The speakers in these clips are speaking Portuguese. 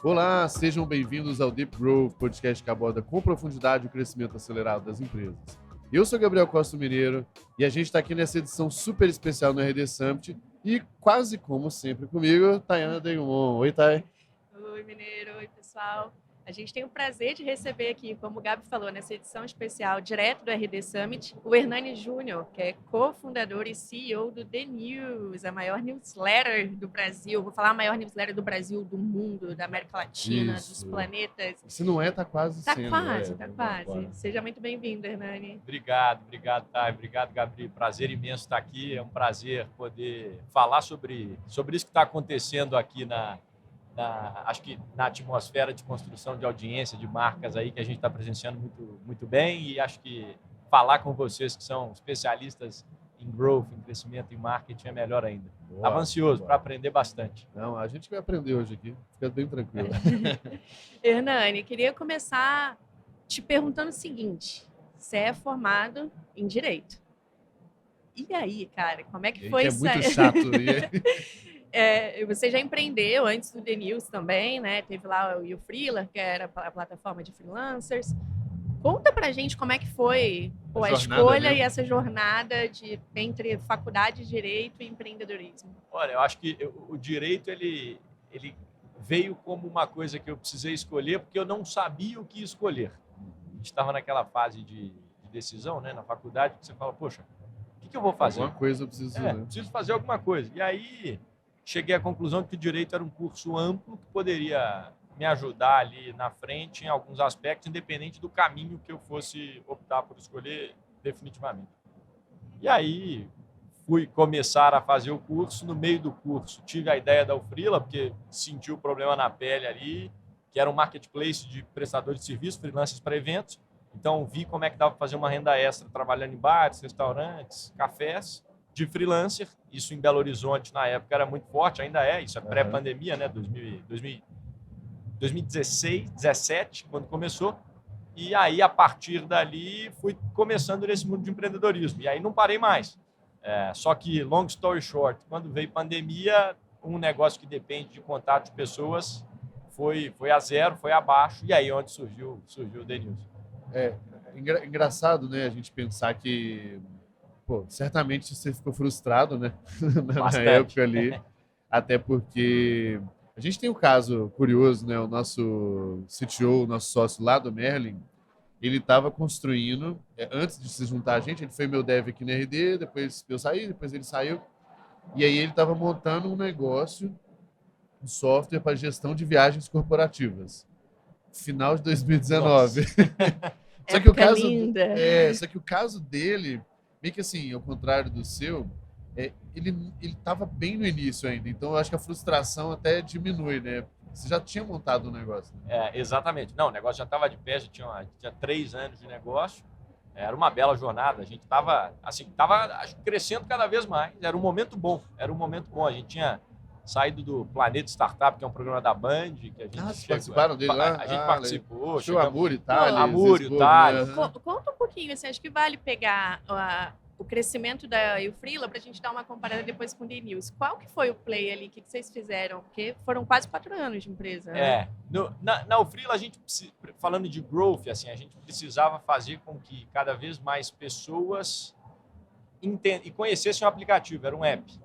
Olá, sejam bem-vindos ao Deep Growth, podcast que aborda com profundidade o crescimento acelerado das empresas. Eu sou Gabriel Costa Mineiro e a gente está aqui nessa edição super especial no RD Summit e quase como sempre comigo, Tayana Degumon. Oi, Thay. Oi, Mineiro. Oi, pessoal. A gente tem o prazer de receber aqui, como o Gabi falou, nessa edição especial, direto do RD Summit, o Hernani Júnior, que é cofundador e CEO do The News, a maior newsletter do Brasil. Vou falar a maior newsletter do Brasil, do mundo, da América Latina, dos planetas. Se não é, tá quase sendo. Tá quase. Seja muito bem-vindo, Hernani. Obrigado, Thay. Obrigado, Gabriel. Prazer imenso estar aqui. É um prazer poder falar sobre isso que está acontecendo aqui acho que na atmosfera de construção de audiência, de marcas aí que a gente está presenciando muito, muito bem, e acho que falar com vocês que são especialistas em growth, em crescimento, em marketing é melhor ainda. Estava ansioso para aprender bastante. Não, a gente vai aprender hoje aqui, fica bem tranquilo. Hernani, queria começar te perguntando o seguinte, você é formado em Direito. E aí, cara, como é que foi isso? É muito chato. Você já empreendeu antes do The News também, né? Teve lá o Freeler, que era a plataforma de freelancers. Conta pra gente como é que foi a escolha e essa jornada entre faculdade de Direito e empreendedorismo. Olha, eu acho que o Direito, ele veio como uma coisa que eu precisei escolher, porque eu não sabia o que escolher. A gente estava naquela fase de decisão, né, na faculdade, que você fala, poxa, o que eu vou fazer? Alguma coisa eu preciso fazer. Preciso fazer alguma coisa. E aí cheguei à conclusão de que o Direito era um curso amplo que poderia me ajudar ali na frente em alguns aspectos, independente do caminho que eu fosse optar por escolher definitivamente. E aí fui começar a fazer o curso. No meio do curso tive a ideia da Ufrila, porque senti o problema na pele ali, que era um marketplace de prestadores de serviços, freelancers para eventos. Então vi como é que dava para fazer uma renda extra trabalhando em bares, restaurantes, cafés, de freelancer. Isso em Belo Horizonte, na época, era muito forte, ainda é, isso é pré-pandemia, né? 2016, 2017, quando começou. E aí, a partir dali, fui começando nesse mundo de empreendedorismo. E aí não parei mais. Só que, long story short, quando veio pandemia, um negócio que depende de contato de pessoas foi a zero, foi abaixo. E aí onde surgiu o The News. Engraçado, né? A gente pensar que certamente você ficou frustrado, né? na época ali. Até porque a gente tem um caso curioso, né? O nosso CTO, o nosso sócio lá do Merlin, ele estava construindo, antes de se juntar a gente, ele foi meu dev aqui na RD, depois eu saí, depois ele saiu. E aí ele estava montando um negócio, um software para gestão de viagens corporativas. Final de 2019. Só que o caso dele, meio que assim, ao contrário do seu, ele estava bem no início ainda. Então, eu acho que a frustração até diminui, né? Você já tinha montado um negócio. Né? Exatamente. Não, o negócio já estava de pé, já tinha 3 anos de negócio. Era uma bela jornada. A gente estava crescendo cada vez mais. Era um momento bom. A gente tinha saído do Planeta Startup, que é um programa da Band. Que a gente vocês participaram dele lá? A gente participou. O Amúrio, Itália. Amúrio, Itália. Conta um pouquinho, assim, acho que vale pegar o crescimento da Ufrila para a gente dar uma comparada depois com o The News. Qual que foi o play ali? O que vocês fizeram? Porque foram quase 4 anos de empresa. Né? Na Ufrila, a gente, falando de growth, assim, a gente precisava fazer com que cada vez mais pessoas conhecessem o aplicativo. Era um app.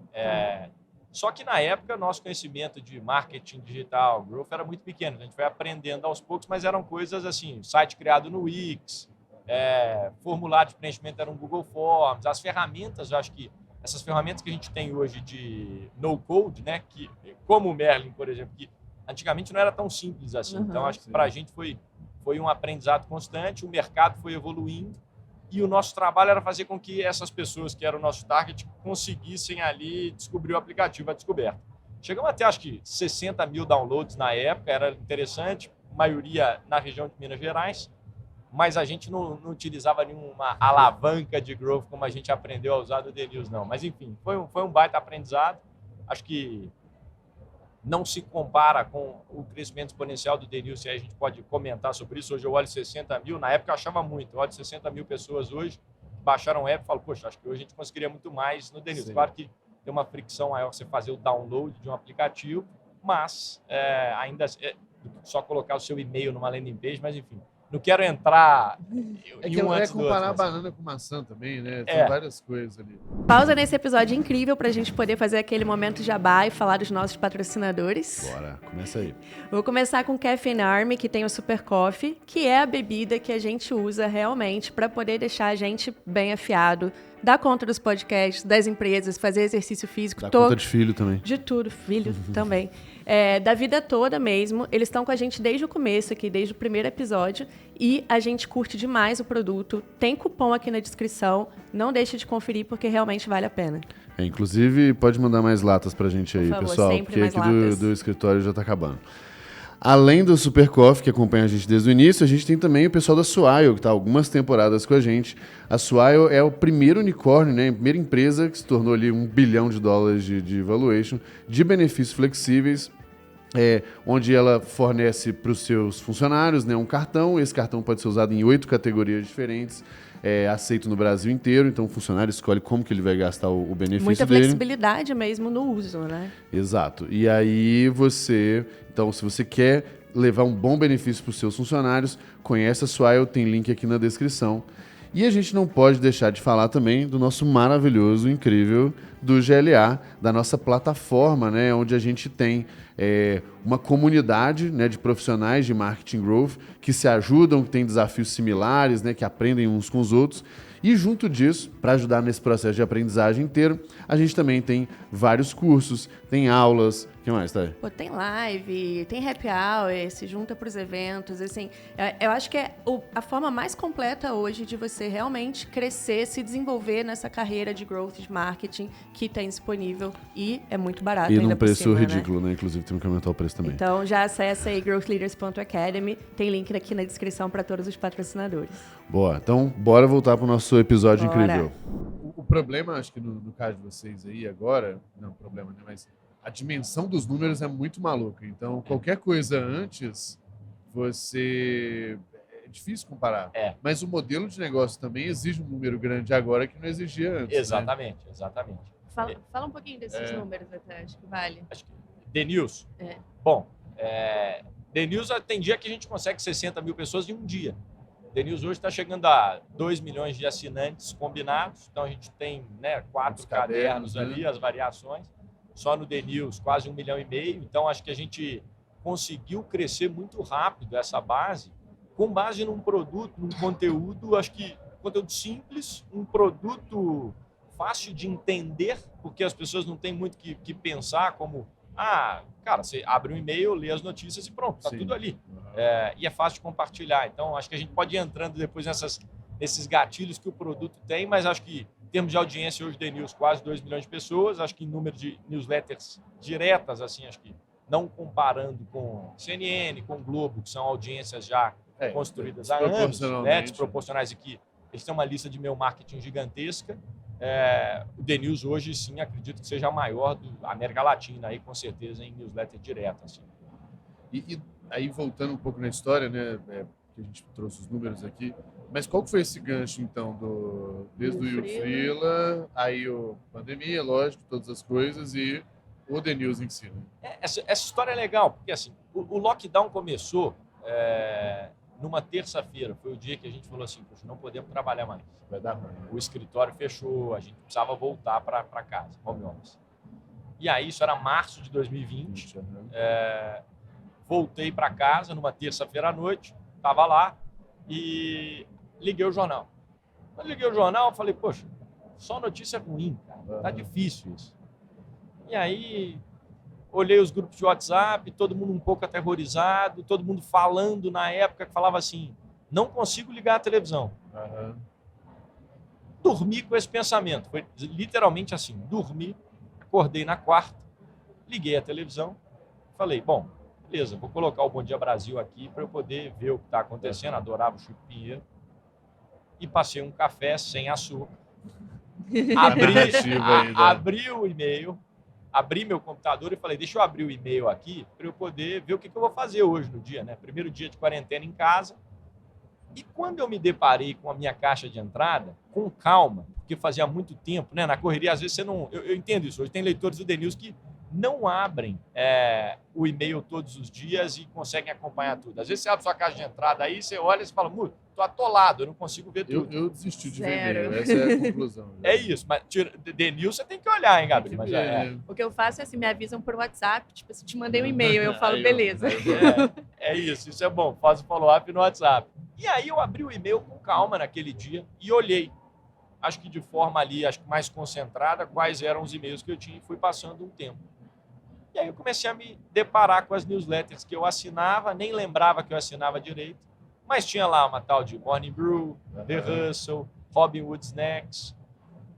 Só que, na época, nosso conhecimento de marketing digital, growth, era muito pequeno. A gente foi aprendendo aos poucos, mas eram coisas assim, site criado no Wix, formulário de preenchimento era um Google Forms, as ferramentas, eu acho que essas ferramentas que a gente tem hoje de no-code, né, que, como o Merlin, por exemplo, que antigamente não era tão simples assim. Então, acho que para a gente foi um aprendizado constante, o mercado foi evoluindo e o nosso trabalho era fazer com que essas pessoas que eram o nosso target conseguissem ali descobrir o aplicativo, a descoberta. Chegamos até, acho que, 60 mil downloads na época, era interessante, maioria na região de Minas Gerais, mas a gente não utilizava nenhuma alavanca de growth como a gente aprendeu a usar do The News, não. Mas, enfim, foi um baita aprendizado. Acho que não se compara com o crescimento exponencial do The News, se a gente pode comentar sobre isso. Hoje eu olho 60 mil, na época eu achava muito. Eu olho 60 mil pessoas hoje, baixaram o app e falo, poxa, acho que hoje a gente conseguiria muito mais no The News. Sim. Claro que tem uma fricção maior você fazer o download de um aplicativo, mas ainda do que só colocar o seu e-mail numa landing page, mas enfim, não quero entrar em um antes do outro. Comparar banana com maçã também, né? Tem várias coisas ali. Pausa nesse episódio incrível pra gente poder fazer aquele momento jabá e falar dos nossos patrocinadores. Bora, começa aí. Vou começar com o Caffeine Army, que tem o Super Coffee, que é a bebida que a gente usa realmente para poder deixar a gente bem afiado, dar conta dos podcasts, das empresas, fazer exercício físico. Dar conta de filho também. De tudo, filho também. Da vida toda mesmo. Eles estão com a gente desde o começo aqui, desde o primeiro episódio. E a gente curte demais o produto. Tem cupom aqui na descrição. Não deixe de conferir, porque realmente vale a pena. Inclusive, pode mandar mais latas pra gente aí, por favor, pessoal. Sempre porque mais aqui latas. do escritório já tá acabando. Além do Super Coffee, que acompanha a gente desde o início, a gente tem também o pessoal da Swile, que está há algumas temporadas com a gente. A Swile é o primeiro unicórnio, né, a primeira empresa que se tornou ali $1 bilhão de valuation, de benefícios flexíveis, onde ela fornece para os seus funcionários, né, um cartão. Esse cartão pode ser usado em 8 categorias diferentes. Aceito no Brasil inteiro, então o funcionário escolhe como que ele vai gastar o benefício Muita dele. flexibilidade mesmo no uso, né? Exato. E aí então, se você quer levar um bom benefício para os seus funcionários, conhece a Swile, tem link aqui na descrição. E a gente não pode deixar de falar também do nosso maravilhoso, incrível, do GLA, da nossa plataforma, né, onde a gente tem uma comunidade, né, de profissionais de marketing growth que se ajudam, que têm desafios similares, né, que aprendem uns com os outros. E junto disso, para ajudar nesse processo de aprendizagem inteiro, a gente também tem vários cursos, tem aulas. O que mais, Thay? Tem live, tem happy hour, se junta para os eventos. Assim, eu acho que é a forma mais completa hoje de você realmente crescer, se desenvolver nessa carreira de growth, de marketing que tem disponível e é muito barato. E ainda num preço por cima, ridículo, né? Inclusive, temos que aumentar o preço também. Então, já acessa aí growthleaders.academy. Tem link aqui na descrição para todos os patrocinadores. Boa. Então, bora voltar para o nosso episódio incrível. O problema, acho que no caso de vocês aí agora, não problema, né? Mas a dimensão dos números é muito maluca. Então, qualquer coisa antes, é difícil comparar. Mas o modelo de negócio também exige um número grande agora que não exigia antes. Exatamente, né? exatamente. Fala um pouquinho desses números até, acho que vale. The News. Bom, The News tem dia que a gente consegue 60 mil pessoas em um dia. The News hoje está chegando a 2 milhões de assinantes combinados. Então, a gente tem 4 cadernos ali, as variações. Só no The News, quase 1,5 milhão. Então, acho que a gente conseguiu crescer muito rápido essa base, com base num produto, num conteúdo, acho que conteúdo simples, um produto fácil de entender, porque as pessoas não têm muito que pensar como, cara, você abre um e-mail, lê as notícias e pronto, está tudo ali. E é fácil de compartilhar. Então, acho que a gente pode ir entrando depois nesses gatilhos que o produto tem, mas acho que em termos de audiência, hoje The News, quase 2 milhões de pessoas. Acho que em número de newsletters diretas, assim, acho que não comparando com CNN, com Globo, que são audiências já construídas há anos, né, desproporcionais aqui. Eles têm uma lista de e-mail marketing gigantesca. O The News hoje, sim, acredito que seja a maior da América Latina, aí, com certeza, em newsletter direta. Assim. E aí, voltando um pouco na história, né, que a gente trouxe os números aqui, mas qual que foi esse gancho, então, desde o YouFreela, aí a pandemia, lógico, todas as coisas, e o The News em si? Né? Essa história é legal, porque assim, o lockdown começou numa terça-feira. Foi o dia que a gente falou assim, poxa, não podemos trabalhar mais. Vai dar ruim. O escritório fechou, a gente precisava voltar para casa, home office. E aí, isso era março de 2020. Voltei para casa numa terça-feira à noite, estava lá e liguei o jornal. Quando liguei o jornal, eu falei, poxa, só notícia ruim, cara. Tá difícil isso. E aí, olhei os grupos de WhatsApp, todo mundo um pouco aterrorizado, todo mundo falando na época que falava assim, não consigo ligar a televisão. Dormi com esse pensamento. Foi literalmente assim, dormi, acordei na quarta, liguei a televisão, falei, bom, beleza, vou colocar o Bom Dia Brasil aqui para eu poder ver o que está acontecendo. Adorava o Chico Pinheiro. E passei um café sem açúcar. Abri o e-mail, abri meu computador e falei, deixa eu abrir o e-mail aqui para eu poder ver o que eu vou fazer hoje no dia, né? Primeiro dia de quarentena em casa. E quando eu me deparei com a minha caixa de entrada, com calma, porque fazia muito tempo, né? Na correria, às vezes você não... Eu entendo isso. Hoje tem leitores do The News que não abrem o e-mail todos os dias e conseguem acompanhar tudo. Às vezes você abre sua caixa de entrada aí, você olha e você fala, estou atolado, eu não consigo ver tudo. Eu desisti de ver Zero. e-mail, essa é a conclusão. É isso, mas Denil você tem que olhar, hein, Gabi? Mas, O que eu faço é assim, me avisam por WhatsApp, tipo, se te mandei um e-mail, eu falo, Aí, beleza. isso é bom, faz o follow-up no WhatsApp. E aí eu abri o e-mail com calma naquele dia e olhei, acho que de forma ali, acho que mais concentrada, quais eram os e-mails que eu tinha e fui passando um tempo. E aí eu comecei a me deparar com as newsletters que eu assinava, nem lembrava que eu assinava direito, mas tinha lá uma tal de Morning Brew, The Hustle, Robinhood Snacks,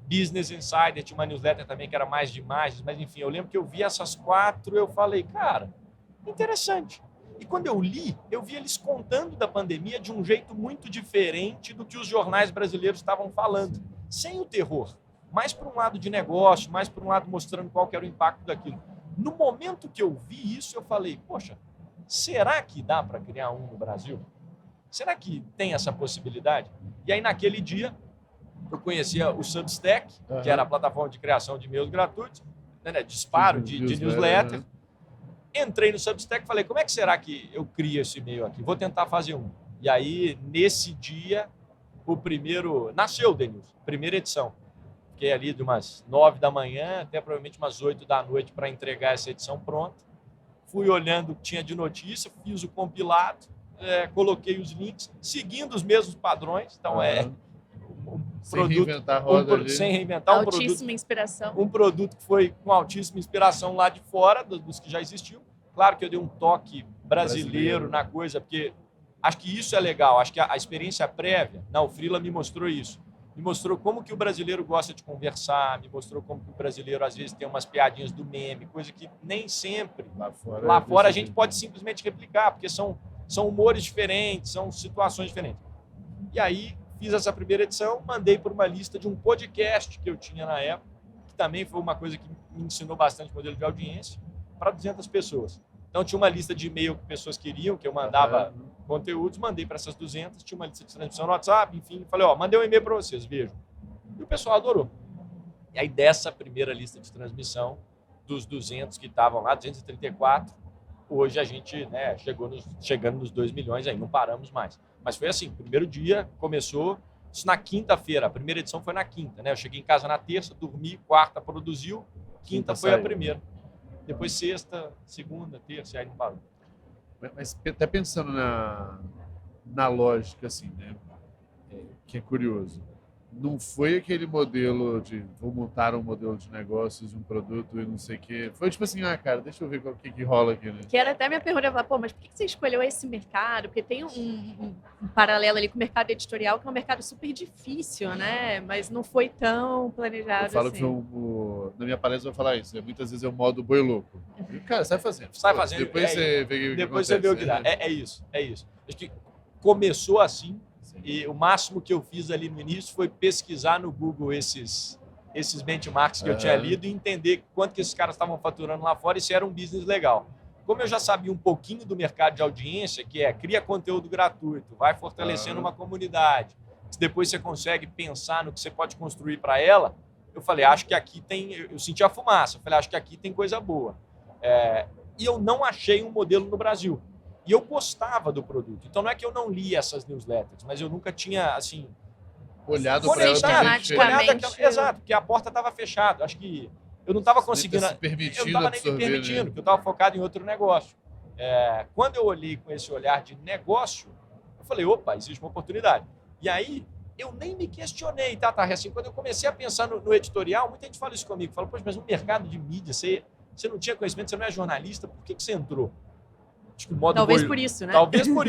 Business Insider, tinha uma newsletter também que era mais de imagens, mas enfim, eu lembro que eu vi essas 4 eu falei, cara, interessante. E quando eu li, eu vi eles contando da pandemia de um jeito muito diferente do que os jornais brasileiros estavam falando, sem o terror, mais por um lado de negócio, mais por um lado mostrando qual que era o impacto daquilo. No momento que eu vi isso, eu falei, poxa, será que dá para criar um no Brasil? Será que tem essa possibilidade? E aí, naquele dia, eu conhecia o Substack, que era a plataforma de criação de e-mails gratuitos, né, disparo de newsletter. Entrei no Substack e falei, como é que será que eu crio esse e-mail aqui? Vou tentar fazer um. E aí, nesse dia, nasceu o Denilson, primeira edição. Fiquei ali de umas 9 da manhã até provavelmente umas 8 da noite para entregar essa edição pronta. Fui olhando o que tinha de notícia, fiz o compilado, coloquei os links, seguindo os mesmos padrões. Então, sem reinventar a roda sem reinventar altíssima inspiração. Um produto que foi com altíssima inspiração lá de fora, dos que já existiam. Claro que eu dei um toque brasileiro na coisa, porque acho que isso é legal. Acho que a experiência prévia, o Freela me mostrou isso. Me mostrou como que o brasileiro gosta de conversar, me mostrou como que o brasileiro às vezes tem umas piadinhas do meme, coisa que nem sempre lá fora a gente pode simplesmente replicar, porque são humores diferentes, são situações diferentes. E aí fiz essa primeira edição, mandei por uma lista de um podcast que eu tinha na época, que também foi uma coisa que me ensinou bastante modelo de audiência, para 200 pessoas. Então tinha uma lista de e-mail que pessoas queriam, que eu mandava conteúdos, mandei para essas 200, tinha uma lista de transmissão no WhatsApp, enfim, falei, mandei um e-mail para vocês, vejam. E o pessoal adorou. E aí dessa primeira lista de transmissão, dos 200 que estavam lá, 234, hoje a gente chegando nos 2 milhões, aí não paramos mais. Mas foi assim, primeiro dia começou, isso na quinta-feira, a primeira edição foi na quinta, né? Eu cheguei em casa na terça, dormi, quarta produziu, quinta foi a primeira. Depois sexta, segunda, terça, e aí não parou. Mas até pensando na lógica, assim, né? Que é curioso. Não foi aquele modelo de vou montar um modelo de negócios, um produto e não sei o quê. Foi tipo assim, cara, deixa eu ver o que rola aqui, né? Que era até minha pergunta, eu falava, mas por que você escolheu esse mercado? Porque tem um paralelo ali com o mercado editorial, que é um mercado super difícil, né? Mas não foi tão planejado assim. Eu falo que na minha palestra eu vou falar isso. Muitas vezes eu modo boi louco. E, cara, sai fazendo. Depois você vê o que depois você vê o que dá. É isso. Acho que começou assim. E o máximo que eu fiz ali no início foi pesquisar no Google esses benchmarks que eu tinha lido e entender quanto que esses caras estavam faturando lá fora e se era um business legal. Como eu já sabia um pouquinho do mercado de audiência, que cria conteúdo gratuito, vai fortalecendo uma comunidade, depois você consegue pensar no que você pode construir para ela, eu falei, acho que aqui tem... Eu senti a fumaça, eu falei, acho que aqui tem coisa boa. E eu não achei um modelo no Brasil. E eu gostava do produto. Então, não é que eu não li essas newsletters, mas eu nunca tinha, assim... olhado para ela. Exato, porque a porta estava fechada. Acho que eu não estava conseguindo... Eu não estava nem me permitindo, porque eu estava focado em outro negócio. Quando eu olhei com esse olhar de negócio, eu falei, opa, existe uma oportunidade. E aí, eu nem me questionei, tá? Assim, quando eu comecei a pensar no editorial, muita gente fala isso comigo. Fala, poxa, mas no mercado de mídia, você não tinha conhecimento, você não é jornalista, por que você entrou? Talvez por isso, né? Talvez por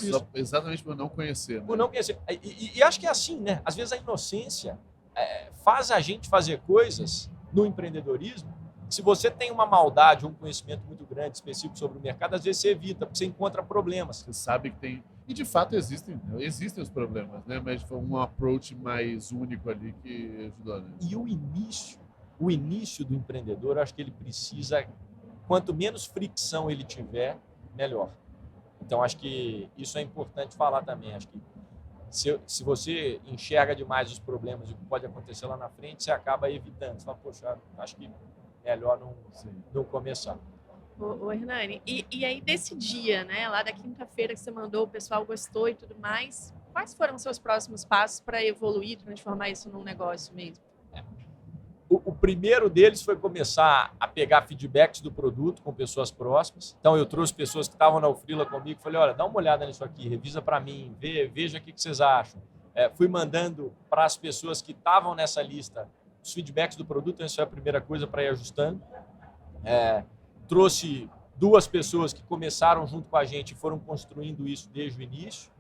isso. Exatamente por não conhecer. Né? Por não conhecer. E acho que é assim, né? Às vezes a inocência faz a gente fazer coisas no empreendedorismo. Se você tem uma maldade ou um conhecimento muito grande, específico sobre o mercado, às vezes você evita, porque você encontra problemas. Você sabe que tem... E de fato existem os problemas, né? Mas foi um approach mais único ali que ajudou, né? E o início do empreendedor, acho que ele precisa... Quanto menos fricção ele tiver, melhor. Então, acho que isso é importante falar também. Acho que se você enxerga demais os problemas e o que pode acontecer lá na frente, você acaba evitando. Você fala, poxa, acho que melhor não começar. Ô Hernani, e aí desse dia, né, lá da quinta-feira que você mandou, o pessoal gostou e tudo mais, quais foram os seus próximos passos para evoluir, transformar isso num negócio mesmo? O primeiro deles foi começar a pegar feedbacks do produto com pessoas próximas. Então, eu trouxe pessoas que estavam na Ufrila comigo e falei, olha, dá uma olhada nisso aqui, revisa para mim, veja o que vocês acham. Fui mandando para as pessoas que estavam nessa lista os feedbacks do produto, então isso é a primeira coisa para ir ajustando. Trouxe 2 pessoas que começaram junto com a gente e foram construindo isso desde o início.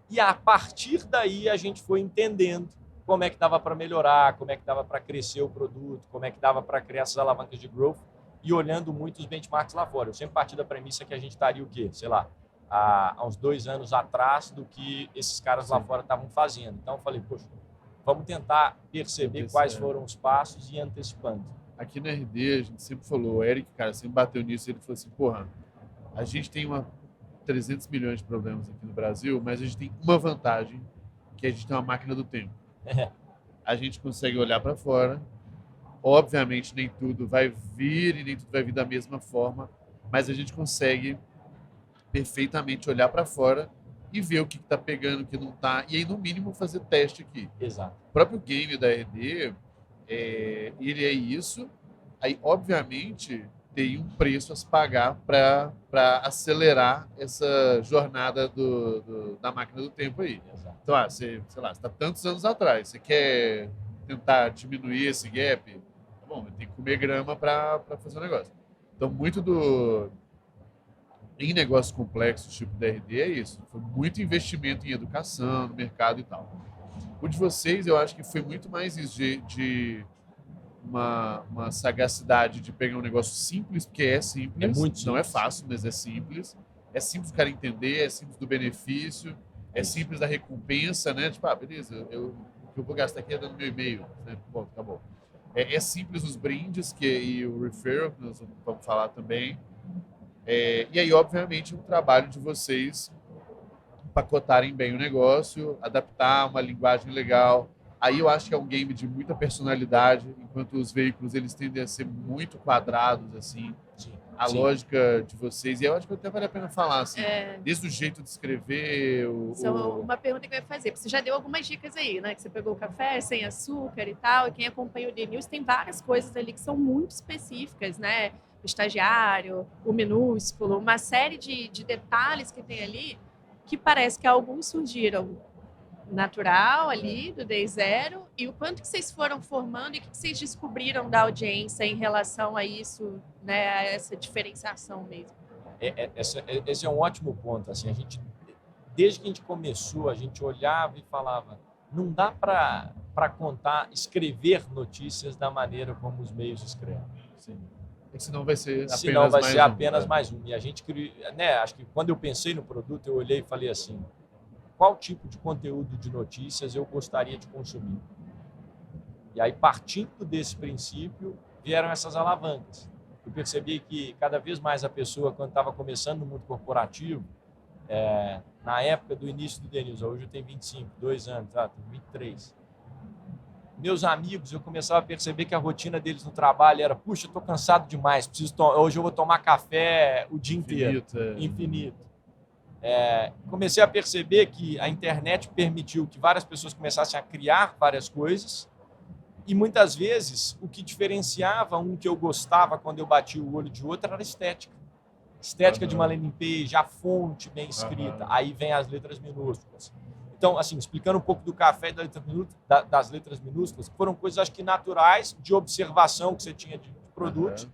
E a partir daí a gente foi entendendo como é que dava para melhorar, como é que dava para crescer o produto, como é que dava para criar essas alavancas de growth e olhando muito os benchmarks lá fora. Eu sempre parti da premissa que a gente estaria o quê? Sei lá, há uns 2 anos atrás do que esses caras lá fora estavam fazendo. Então eu falei, poxa, vamos tentar perceber quais foram os passos e ir antecipando. Aqui na RD, a gente sempre falou, o Eric, cara, sempre bateu nisso, ele falou assim, porra, a gente tem 300 milhões de problemas aqui no Brasil, mas a gente tem uma vantagem, que a gente tem uma máquina do tempo. A gente consegue olhar para fora. Obviamente, nem tudo vai vir e nem tudo vai vir da mesma forma, mas a gente consegue perfeitamente olhar para fora e ver o que está pegando, o que não está, e aí, no mínimo, fazer teste aqui. Exato. O próprio game da RD, ele é isso. Aí, obviamente, tem um preço a se pagar para acelerar essa jornada da máquina do tempo aí. Exato. Então, você está tantos anos atrás, você quer tentar diminuir esse gap, tá bom, tem que comer grama para fazer o negócio. Então, em negócios complexos, tipo da RD, é isso. Foi muito investimento em educação, no mercado e tal. O de vocês, eu acho que foi muito mais de uma sagacidade de pegar um negócio simples, porque é simples. É muito simples. Não é fácil, mas é simples. É simples o cara entender, é simples do benefício, é simples da recompensa, né? Tipo, beleza, o que eu vou gastar aqui é dando meu e-mail. Né? Bom, tá bom. É simples os brindes e o referral, que nós vamos falar também. E aí, obviamente, um trabalho de vocês empacotarem bem o negócio, adaptar uma linguagem legal. Aí eu acho que é um game de muita personalidade, enquanto os veículos eles tendem a ser muito quadrados, assim. Sim. A lógica de vocês, e eu acho que até vale a pena falar, assim, desde o jeito de escrever... Uma pergunta que eu ia fazer, porque você já deu algumas dicas aí, né? Que você pegou o café sem açúcar e tal, e quem acompanha o The News tem várias coisas ali que são muito específicas, né? O estagiário, o minúsculo, uma série de detalhes que tem ali que parece que alguns surgiram natural ali, do Day Zero, e o quanto que vocês foram formando e o que vocês descobriram da audiência em relação a isso, né, a essa diferenciação mesmo. Esse é um ótimo ponto. Assim, desde que a gente começou, a gente olhava e falava, não dá para escrever notícias da maneira como os meios escrevem. Sim. Senão vai ser apenas mais um. E a gente, né, acho que quando eu pensei no produto, eu olhei e falei assim, qual tipo de conteúdo de notícias eu gostaria de consumir? E aí, partindo desse princípio, vieram essas alavancas. Eu percebi que cada vez mais a pessoa, quando estava começando no mundo corporativo, na época do início do The News, hoje eu tenho 25, 2 anos, tenho 23. Meus amigos, eu começava a perceber que a rotina deles no trabalho era, puxa, eu estou cansado demais, hoje eu vou tomar café o dia inteiro. Infinito. Comecei a perceber que a internet permitiu que várias pessoas começassem a criar várias coisas e muitas vezes o que diferenciava um que eu gostava quando eu batia o olho de outro era a estética. Estética de uma landing page, a fonte bem escrita, aí vem as letras minúsculas. Então, assim, explicando um pouco do café e das letras minúsculas, foram coisas, acho que naturais, de observação que você tinha de produto.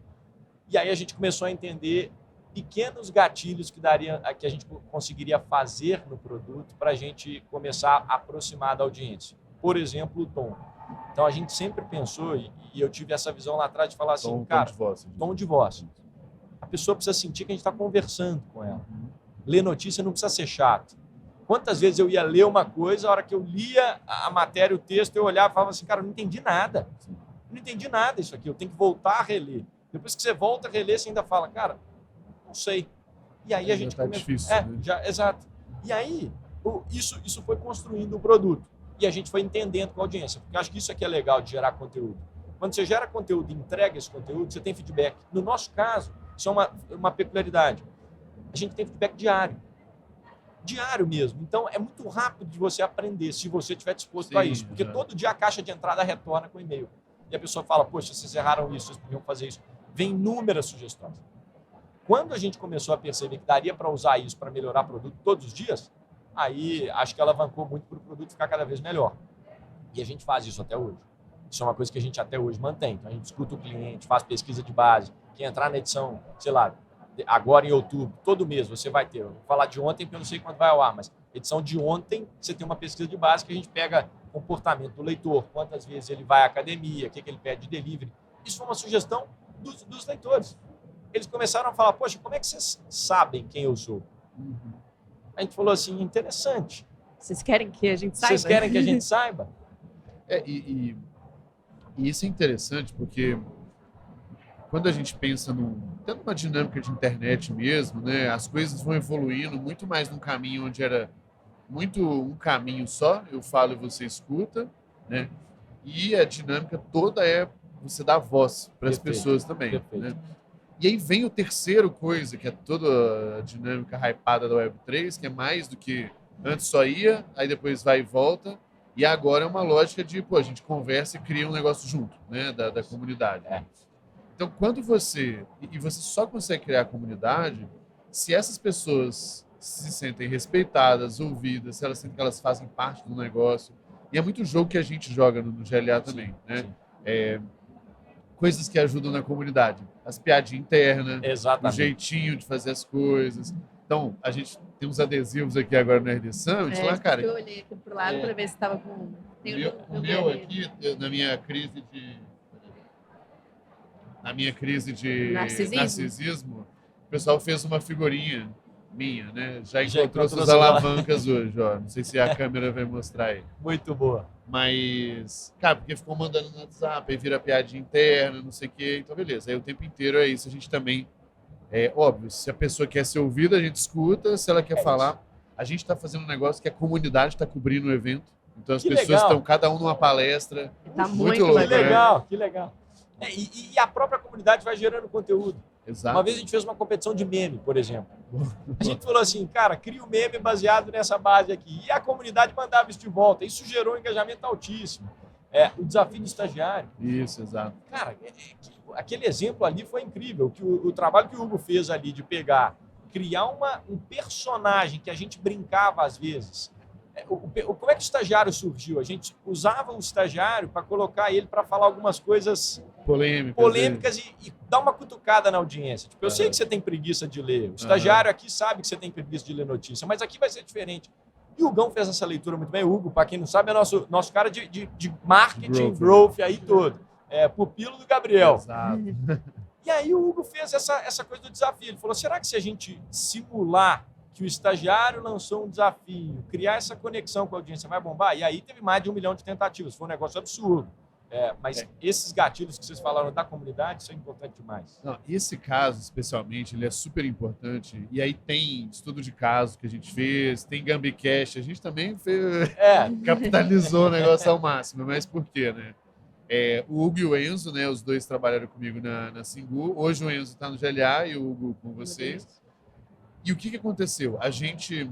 E aí a gente começou a entender pequenos gatilhos que a gente conseguiria fazer no produto para a gente começar a aproximar da audiência. Por exemplo, o tom. Então, a gente sempre pensou, e eu tive essa visão lá atrás de falar assim, cara, tom de voz. A pessoa precisa sentir que a gente está conversando com ela. Ler notícia não precisa ser chato. Quantas vezes eu ia ler uma coisa, a hora que eu lia a matéria, o texto, eu olhava e falava assim, cara, eu não entendi nada. Não entendi nada isso aqui, eu tenho que voltar a reler. Depois que você volta a reler, você ainda fala, cara, não sei. E aí a gente começa... difícil, né? Exato. E aí, isso foi construindo o produto. E a gente foi entendendo com a audiência. Porque eu acho que isso aqui é legal de gerar conteúdo. Quando você gera conteúdo e entrega esse conteúdo, você tem feedback. No nosso caso, isso é uma peculiaridade. A gente tem feedback diário. Diário mesmo. Então, é muito rápido de você aprender, se você estiver disposto a isso. Porque todo dia a caixa de entrada retorna com e-mail. E a pessoa fala, poxa, vocês erraram isso, vocês podiam fazer isso. Vem inúmeras sugestões. Quando a gente começou a perceber que daria para usar isso para melhorar o produto todos os dias, aí acho que ela alavancou muito para o produto ficar cada vez melhor. E a gente faz isso até hoje. Isso é uma coisa que a gente até hoje mantém. Então, a gente escuta o cliente, faz pesquisa de base. Quem entrar na edição, sei lá, agora em outubro, todo mês você vai ter. Eu vou falar de ontem porque eu não sei quando vai ao ar, mas edição de ontem você tem uma pesquisa de base que a gente pega comportamento do leitor, quantas vezes ele vai à academia, o que ele pede de delivery. Isso foi uma sugestão dos leitores. Eles começaram a falar, poxa, como é que vocês sabem quem eu sou? A gente falou assim, interessante. Vocês querem que a gente saiba? Vocês querem que a gente saiba? E isso é interessante porque quando a gente pensa até numa dinâmica de internet mesmo, né, as coisas vão evoluindo muito mais num caminho onde era muito um caminho só, eu falo e você escuta, né? E a dinâmica toda é você dar voz para as pessoas também. Né? E aí vem o terceiro coisa, que é toda a dinâmica hypada da Web3, que é mais do que antes só ia, aí depois vai e volta, e agora é uma lógica de, a gente conversa e cria um negócio junto, né, da comunidade. Então, quando você só consegue criar a comunidade, se essas pessoas se sentem respeitadas, ouvidas, se elas sentem que elas fazem parte do negócio, e é muito jogo que a gente joga no GLA também, né? Coisas que ajudam na comunidade. As piadinhas internas, o jeitinho de fazer as coisas. Então, a gente tem uns adesivos aqui agora no RD Summit. Lá, cara, eu olhei aqui pro lado para ver se estava com... O meu aqui, na minha crise de narcisismo, o pessoal fez uma figurinha minha, né? Já encontrou suas alavancas hoje, ó. Não sei se a câmera vai mostrar aí. Muito boa. Mas, cara, porque ficou mandando no WhatsApp, aí vira piadinha interna, não sei o quê. Então, beleza. Aí o tempo inteiro é isso. A gente também, óbvio, se a pessoa quer ser ouvida, a gente escuta. Se ela quer falar, isso. A gente está fazendo um negócio que a comunidade está cobrindo o evento. Então, as pessoas estão cada um numa palestra. Tá muito louco. Que legal, que legal. E a própria comunidade vai gerando conteúdo. Exato. Uma vez a gente fez uma competição de meme, por exemplo. A gente falou assim, cara, cria um meme baseado nessa base aqui. E a comunidade mandava isso de volta. Isso gerou um engajamento altíssimo. O desafio do estagiário. Isso, exato. Cara, aquele exemplo ali foi incrível. Que o trabalho que o Hugo fez ali de criar um personagem que a gente brincava às vezes. Como é que o estagiário surgiu? A gente usava o estagiário para colocar ele para falar algumas coisas polêmicas e dar uma cutucada na audiência. Tipo, eu sei que você tem preguiça de ler. O estagiário aqui sabe que você tem preguiça de ler notícia, mas aqui vai ser diferente. E o Hugão fez essa leitura muito bem. O Hugo, para quem não sabe, é nosso cara de marketing, growth aí todo. Pupilo do Gabriel. Exato. E aí o Hugo fez essa coisa do desafio. Ele falou, será que se a gente simular que o estagiário lançou um desafio, criar essa conexão com a audiência vai bombar? E aí teve mais de 1 milhão de tentativas. Foi um negócio absurdo. Mas esses gatilhos que vocês falaram da comunidade, isso é importante demais. Não, esse caso, especialmente, ele é super importante. E aí tem estudo de caso que a gente fez, tem Gambicast, a gente também capitalizou o negócio ao máximo. Mas por quê, né? O Hugo e o Enzo, né, os dois trabalharam comigo na Singu. Hoje o Enzo está no GLA e o Hugo com vocês. E o que aconteceu? A gente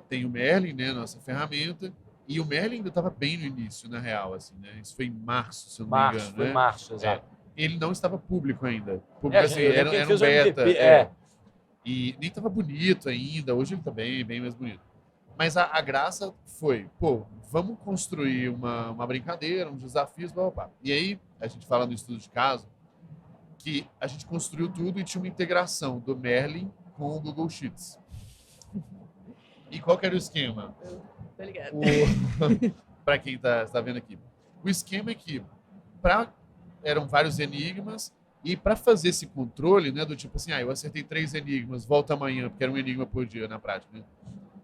tem o Merlin, né, nossa ferramenta, e o Merlin ainda estava bem no início, na real, assim, né? Isso foi em março, se eu não me engano. Foi né? Março, exato. Ele não estava público ainda. Público, assim, era um beta. E nem estava bonito ainda. Hoje ele está bem mais bonito. Mas a graça foi, vamos construir uma brincadeira, uns desafios, blá, blá, blá. E aí, a gente fala no estudo de caso, que a gente construiu tudo e tinha uma integração do Merlin com o Google Sheets. E qual que era o esquema? Tô ligado. Para quem está vendo aqui. O esquema é que eram vários enigmas e para fazer esse controle, né, do tipo assim, eu acertei 3 enigmas, volta amanhã, porque era um enigma por dia na prática, né?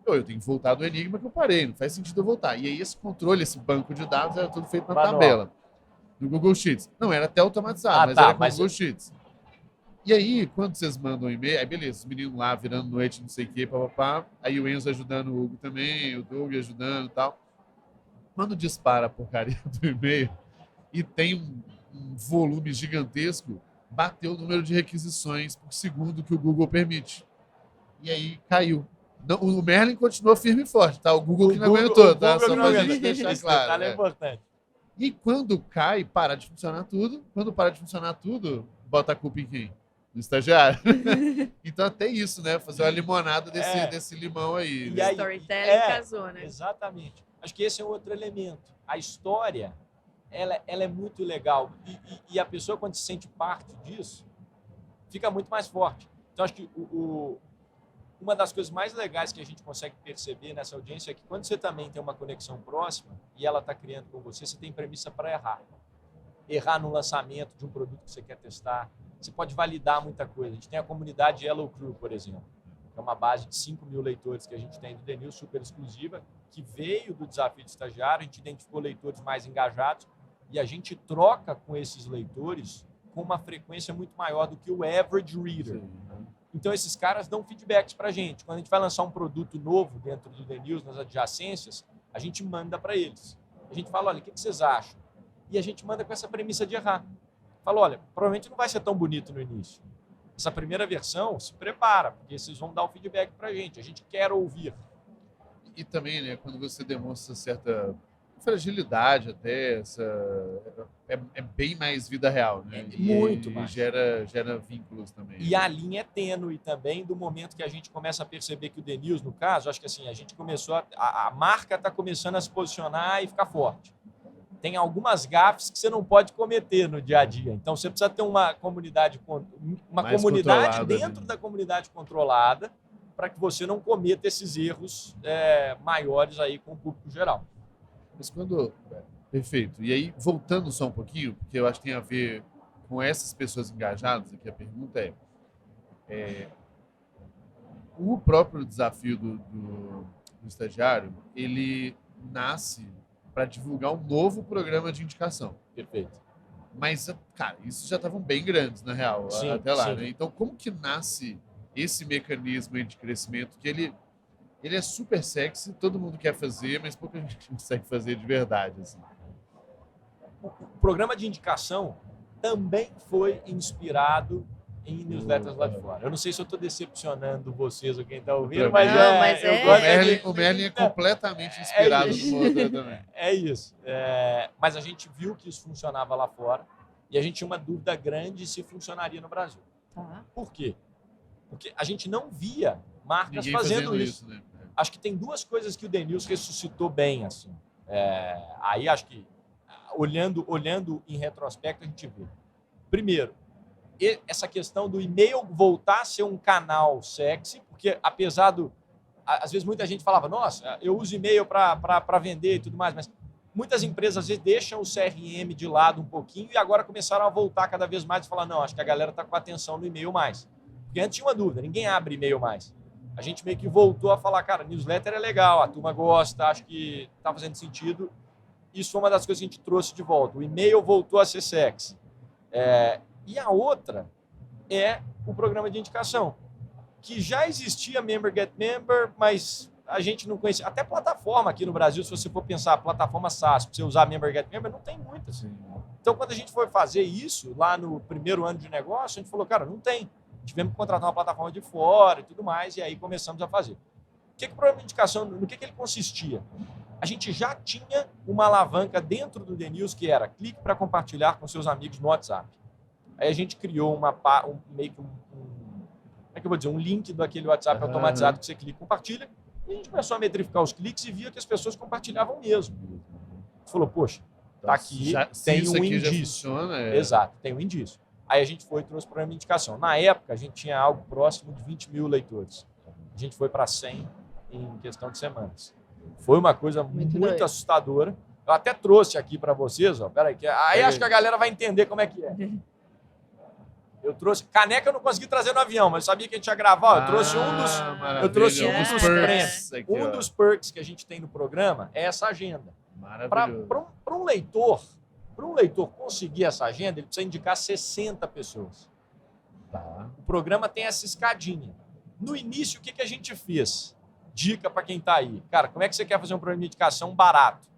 Eu tenho que voltar do enigma que eu parei, não faz sentido eu voltar. E aí esse controle, esse banco de dados era tudo feito na tabela. No Google Sheets. Não, era até automatizado, mas era com o Google Sheets. E aí, quando vocês mandam um e-mail, aí beleza, os meninos lá virando noite, não sei o quê, papapá. Aí o Enzo ajudando o Hugo também, o Doug ajudando e tal. Quando dispara a porcaria do e-mail, e tem um volume gigantesco, bateu o número de requisições por segundo que o Google permite. E aí caiu. Não, o Merlin continuou firme e forte, tá? O Google que não aguentou, tá? Só pra gente deixar claro. É importante. E quando cai, para de funcionar tudo. Quando para de funcionar tudo, bota a culpa em quem? No estagiário. Então até isso, né? Fazer uma limonada desse limão aí. E aí, storytelling casou, né? Exatamente. Acho que esse é outro elemento. A história, ela é muito legal. E a pessoa, quando se sente parte disso, fica muito mais forte. Então, acho que uma das coisas mais legais que a gente consegue perceber nessa audiência é que quando você também tem uma conexão próxima e ela está criando com você, você tem premissa para errar. Errar no lançamento de um produto que você quer testar. Você pode validar muita coisa. A gente tem a comunidade Yellow Crew, por exemplo, que é uma base de 5 mil leitores que a gente tem do The News, super exclusiva, que veio do desafio de estagiário. A gente identificou leitores mais engajados e a gente troca com esses leitores com uma frequência muito maior do que o average reader. Então, esses caras dão feedbacks para a gente. Quando a gente vai lançar um produto novo dentro do The News, nas adjacências, a gente manda para eles. A gente fala, olha, o que vocês acham? E a gente manda com essa premissa de errar. Fala, olha, provavelmente não vai ser tão bonito no início. Essa primeira versão, se prepara, porque vocês vão dar o feedback para a gente quer ouvir. E também, né, quando você demonstra certa fragilidade até, é bem mais vida real, né? Muito mais. Gera vínculos também. E a linha é tênue também do momento que a gente começa a perceber que o The News, no caso, acho que assim, a gente começou, a marca está começando a se posicionar e ficar forte. Tem algumas gafes que você não pode cometer no dia a dia. Então, você precisa ter uma comunidade dentro da comunidade controlada para que você não cometa esses erros maiores aí com o público geral. Mas perfeito. E aí, voltando só um pouquinho, porque eu acho que tem a ver com essas pessoas engajadas, aqui a pergunta o próprio desafio do estagiário, ele nasce para divulgar um novo programa de indicação. Perfeito. Mas, cara, isso já estavam bem grandes, na real, sim, até lá, sim. Né? Então, como que nasce esse mecanismo de crescimento que ele é super sexy, todo mundo quer fazer, mas pouca gente consegue fazer de verdade. Assim. O programa de indicação também foi inspirado em newsletters lá de fora. Eu não sei se eu estou decepcionando vocês ou quem está ouvindo, mas, o Merlin é completamente inspirado no motor também. É isso. Mas a gente viu que isso funcionava lá fora e a gente tinha uma dúvida grande se funcionaria no Brasil. Tá. Por quê? Porque a gente não via marcas Ninguém fazendo isso. Né? Acho que tem duas coisas que o The News ressuscitou bem. Assim. Aí acho que, olhando em retrospecto, a gente vê. Primeiro, essa questão do e-mail voltar a ser um canal sexy, porque apesar às vezes muita gente falava, nossa, eu uso e-mail para vender e tudo mais, mas muitas empresas às vezes deixam o CRM de lado um pouquinho e agora começaram a voltar cada vez mais e falar, não, acho que a galera está com atenção no e-mail mais. Porque antes tinha uma dúvida, ninguém abre e-mail mais. A gente meio que voltou a falar, cara, newsletter é legal, a turma gosta, acho que está fazendo sentido. Isso foi uma das coisas que a gente trouxe de volta. O e-mail voltou a ser sexy. E a outra é o programa de indicação, que já existia Member Get Member, mas a gente não conhecia. Até plataforma aqui no Brasil, se você for pensar, plataforma SaaS, para você usar Member Get Member, não tem muitas. Então, quando a gente foi fazer isso, lá no primeiro ano de negócio, a gente falou, cara, não tem. Tivemos que contratar uma plataforma de fora e tudo mais, e aí começamos a fazer. O que o programa de indicação, no que ele consistia? A gente já tinha uma alavanca dentro do The News, que era clique para compartilhar com seus amigos no WhatsApp. Aí a gente criou meio que como é que eu vou dizer, um link daquele WhatsApp automatizado que você clica e compartilha, e a gente começou a metrificar os cliques e via que as pessoas compartilhavam mesmo. A gente falou, poxa, tá aqui, tem um indício. Funciona, Exato, tem um indício. Aí a gente foi e trouxe o programa de indicação. Na época, a gente tinha algo próximo de 20 mil leitores. A gente foi para 100 em questão de semanas. Foi uma coisa muito assustadora. Eu até trouxe aqui para vocês, ó. Peraí, aí acho que a galera vai entender como é que é. Eu trouxe caneca, eu não consegui trazer no avião, mas eu sabia que a gente ia gravar. Eu trouxe um dos perks que a gente tem no programa é essa agenda. Para um leitor conseguir essa agenda, ele precisa indicar 60 pessoas. Tá. O programa tem essa escadinha. No início, o que a gente fez? Dica para quem está aí. Cara, como é que você quer fazer um programa de indicação barato?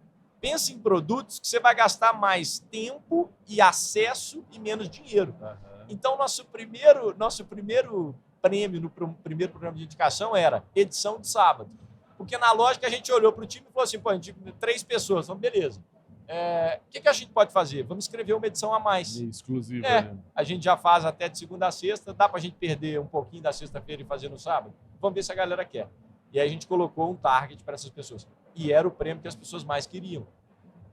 Pensa em produtos que você vai gastar mais tempo e acesso e menos dinheiro. Então, nosso primeiro prêmio no primeiro programa de indicação era edição de sábado. Porque na lógica a gente olhou para o time e falou assim, pô, a gente 3 pessoas, então beleza. O que a gente pode fazer? Vamos escrever uma edição a mais. Exclusiva. Né? A gente já faz até de segunda a sexta, dá para a gente perder um pouquinho da sexta-feira e fazer no sábado? Vamos ver se a galera quer. E aí a gente colocou um target para essas pessoas. E era o prêmio que as pessoas mais queriam,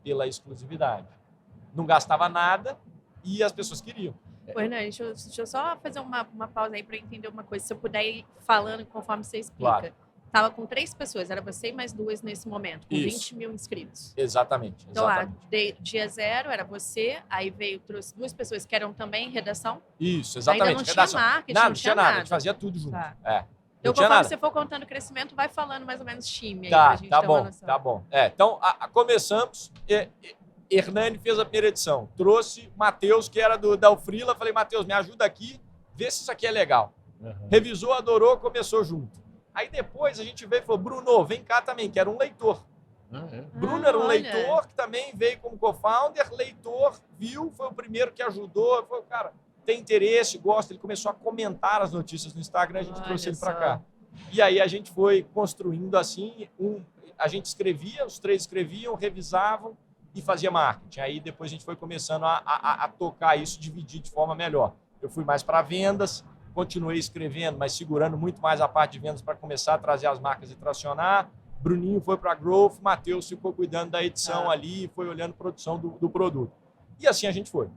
pela exclusividade. Não gastava nada e as pessoas queriam. Hernan, deixa eu só fazer uma pausa aí para entender uma coisa. Se eu puder ir falando conforme você explica. Claro. Estava com 3 pessoas, era você e mais 2 nesse momento, com 20 mil inscritos. Exatamente. Então, dia 0 era você, aí trouxe 2 pessoas que eram também redação. Isso, exatamente. Ainda não tinha marketing, não tinha nada. A gente fazia tudo junto. Tá. Então, conforme você for contando o crescimento, vai falando mais ou menos time aí pra gente ter uma noção. Tá bom. Então, começamos, Hernani fez a primeira edição, trouxe Matheus, que era da Ufrila, falei, Matheus, me ajuda aqui, vê se isso aqui é legal. Revisou, adorou, começou junto. Aí depois a gente veio e falou, Bruno, vem cá também, que era um leitor. Bruno era um leitor que também veio como co-founder, leitor, viu, foi o primeiro que ajudou, foi o cara, tem interesse, gosta, ele começou a comentar as notícias no Instagram, a gente trouxe ele para cá. E aí a gente foi construindo assim, a gente escrevia, os 3 escreviam, revisavam e fazia marketing. Aí depois a gente foi começando a tocar isso, dividir de forma melhor. Eu fui mais para vendas, continuei escrevendo, mas segurando muito mais a parte de vendas para começar a trazer as marcas e tracionar. Bruninho foi para Growth, Matheus ficou cuidando da edição ali, foi olhando a produção do produto. E assim a gente foi.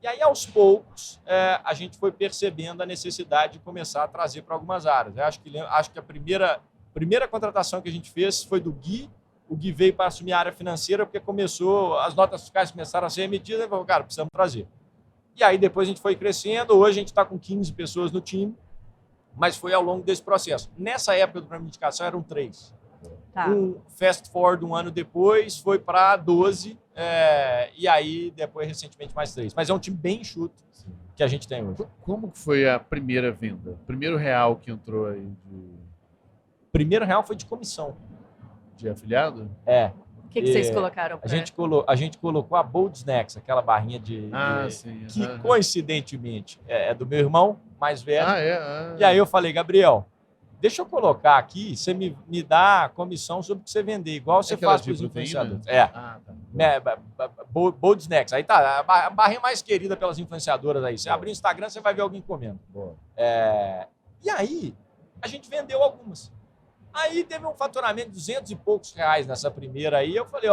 E aí, aos poucos, a gente foi percebendo a necessidade de começar a trazer para algumas áreas. Eu acho que a primeira contratação que a gente fez foi do Gui. O Gui veio para assumir a área financeira porque as notas fiscais começaram a ser emitidas e falou, cara, precisamos trazer. E aí depois a gente foi crescendo, hoje a gente está com 15 pessoas no time, mas foi ao longo desse processo. Nessa época do programa de indicação eram 3. Um fast forward um ano depois foi para 12, e aí depois recentemente mais 3. Mas é um time bem enxuto que a gente tem hoje. Como foi a primeira venda? O primeiro real que entrou aí Primeiro real foi de comissão. De afiliado? O que vocês colocaram? A gente colocou a Bold Snacks, aquela barrinha sim. Que coincidentemente é do meu irmão mais velho. E aí eu falei, Gabriel, deixa eu colocar aqui, você me dá comissão sobre o que você vender, igual você faz para os influenciadores. Bold Snacks. Aí tá, a barrinha mais querida pelas influenciadoras aí. Você abrir o Instagram, você vai ver alguém comendo. E aí, a gente vendeu algumas. Aí teve um faturamento de 200 e poucos reais nessa primeira aí. Eu falei,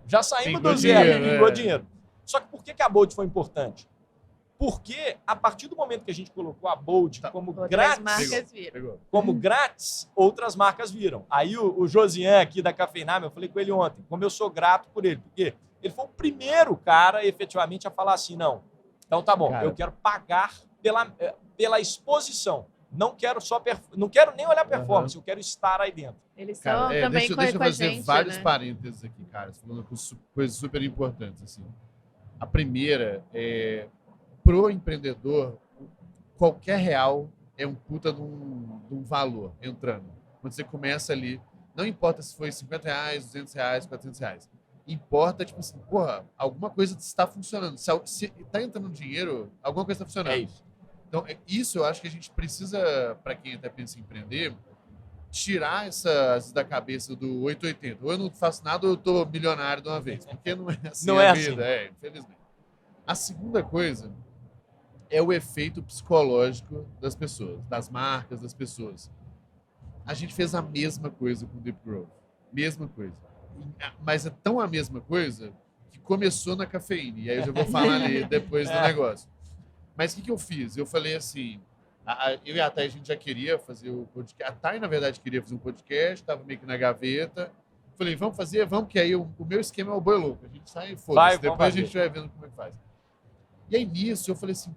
já saímos do zero, pingou dinheiro. Só que por que a Bold foi importante? Porque a partir do momento que a gente colocou a Bold como grátis, outras marcas viram. Aí o Josian aqui da Cafeiname, eu falei com ele ontem, como eu sou grato por ele, porque ele foi o primeiro cara efetivamente a falar assim, não, então tá bom, eu quero pagar pela exposição. Não quero nem olhar performance, eu quero estar aí dentro. Eles são também deixa eu fazer gente, vários né? parênteses aqui, cara. Você falando coisas super importantes. Assim. A primeira é, pro empreendedor, qualquer real é um puta de um valor entrando. Quando você começa ali, não importa se foi 50 reais, 200 reais, 400 reais. Importa, tipo assim, alguma coisa está funcionando. Se tá entrando dinheiro, alguma coisa está funcionando. É isso. Então, isso eu acho que a gente precisa, para quem até pensa em empreender, tirar essas da cabeça do 880. Ou eu não faço nada ou eu tô milionário de uma vez. Porque não é assim a vida, infelizmente. A segunda coisa é o efeito psicológico das pessoas, das marcas, das pessoas. A gente fez a mesma coisa com o Deep Growth. Mesma coisa. Mas é tão a mesma coisa que começou na Cafeína. E aí eu já vou falar ali depois do negócio. Mas o que eu fiz? Eu falei assim, eu e a Thay, a gente já queria fazer o podcast. A Thay, na verdade, queria fazer um podcast, estava meio que na gaveta. Falei, vamos fazer? Vamos, que aí o meu esquema é o boi louco. A gente sai e foda-se. Depois a gente vai vendo como é que faz. E aí, nisso, eu falei assim,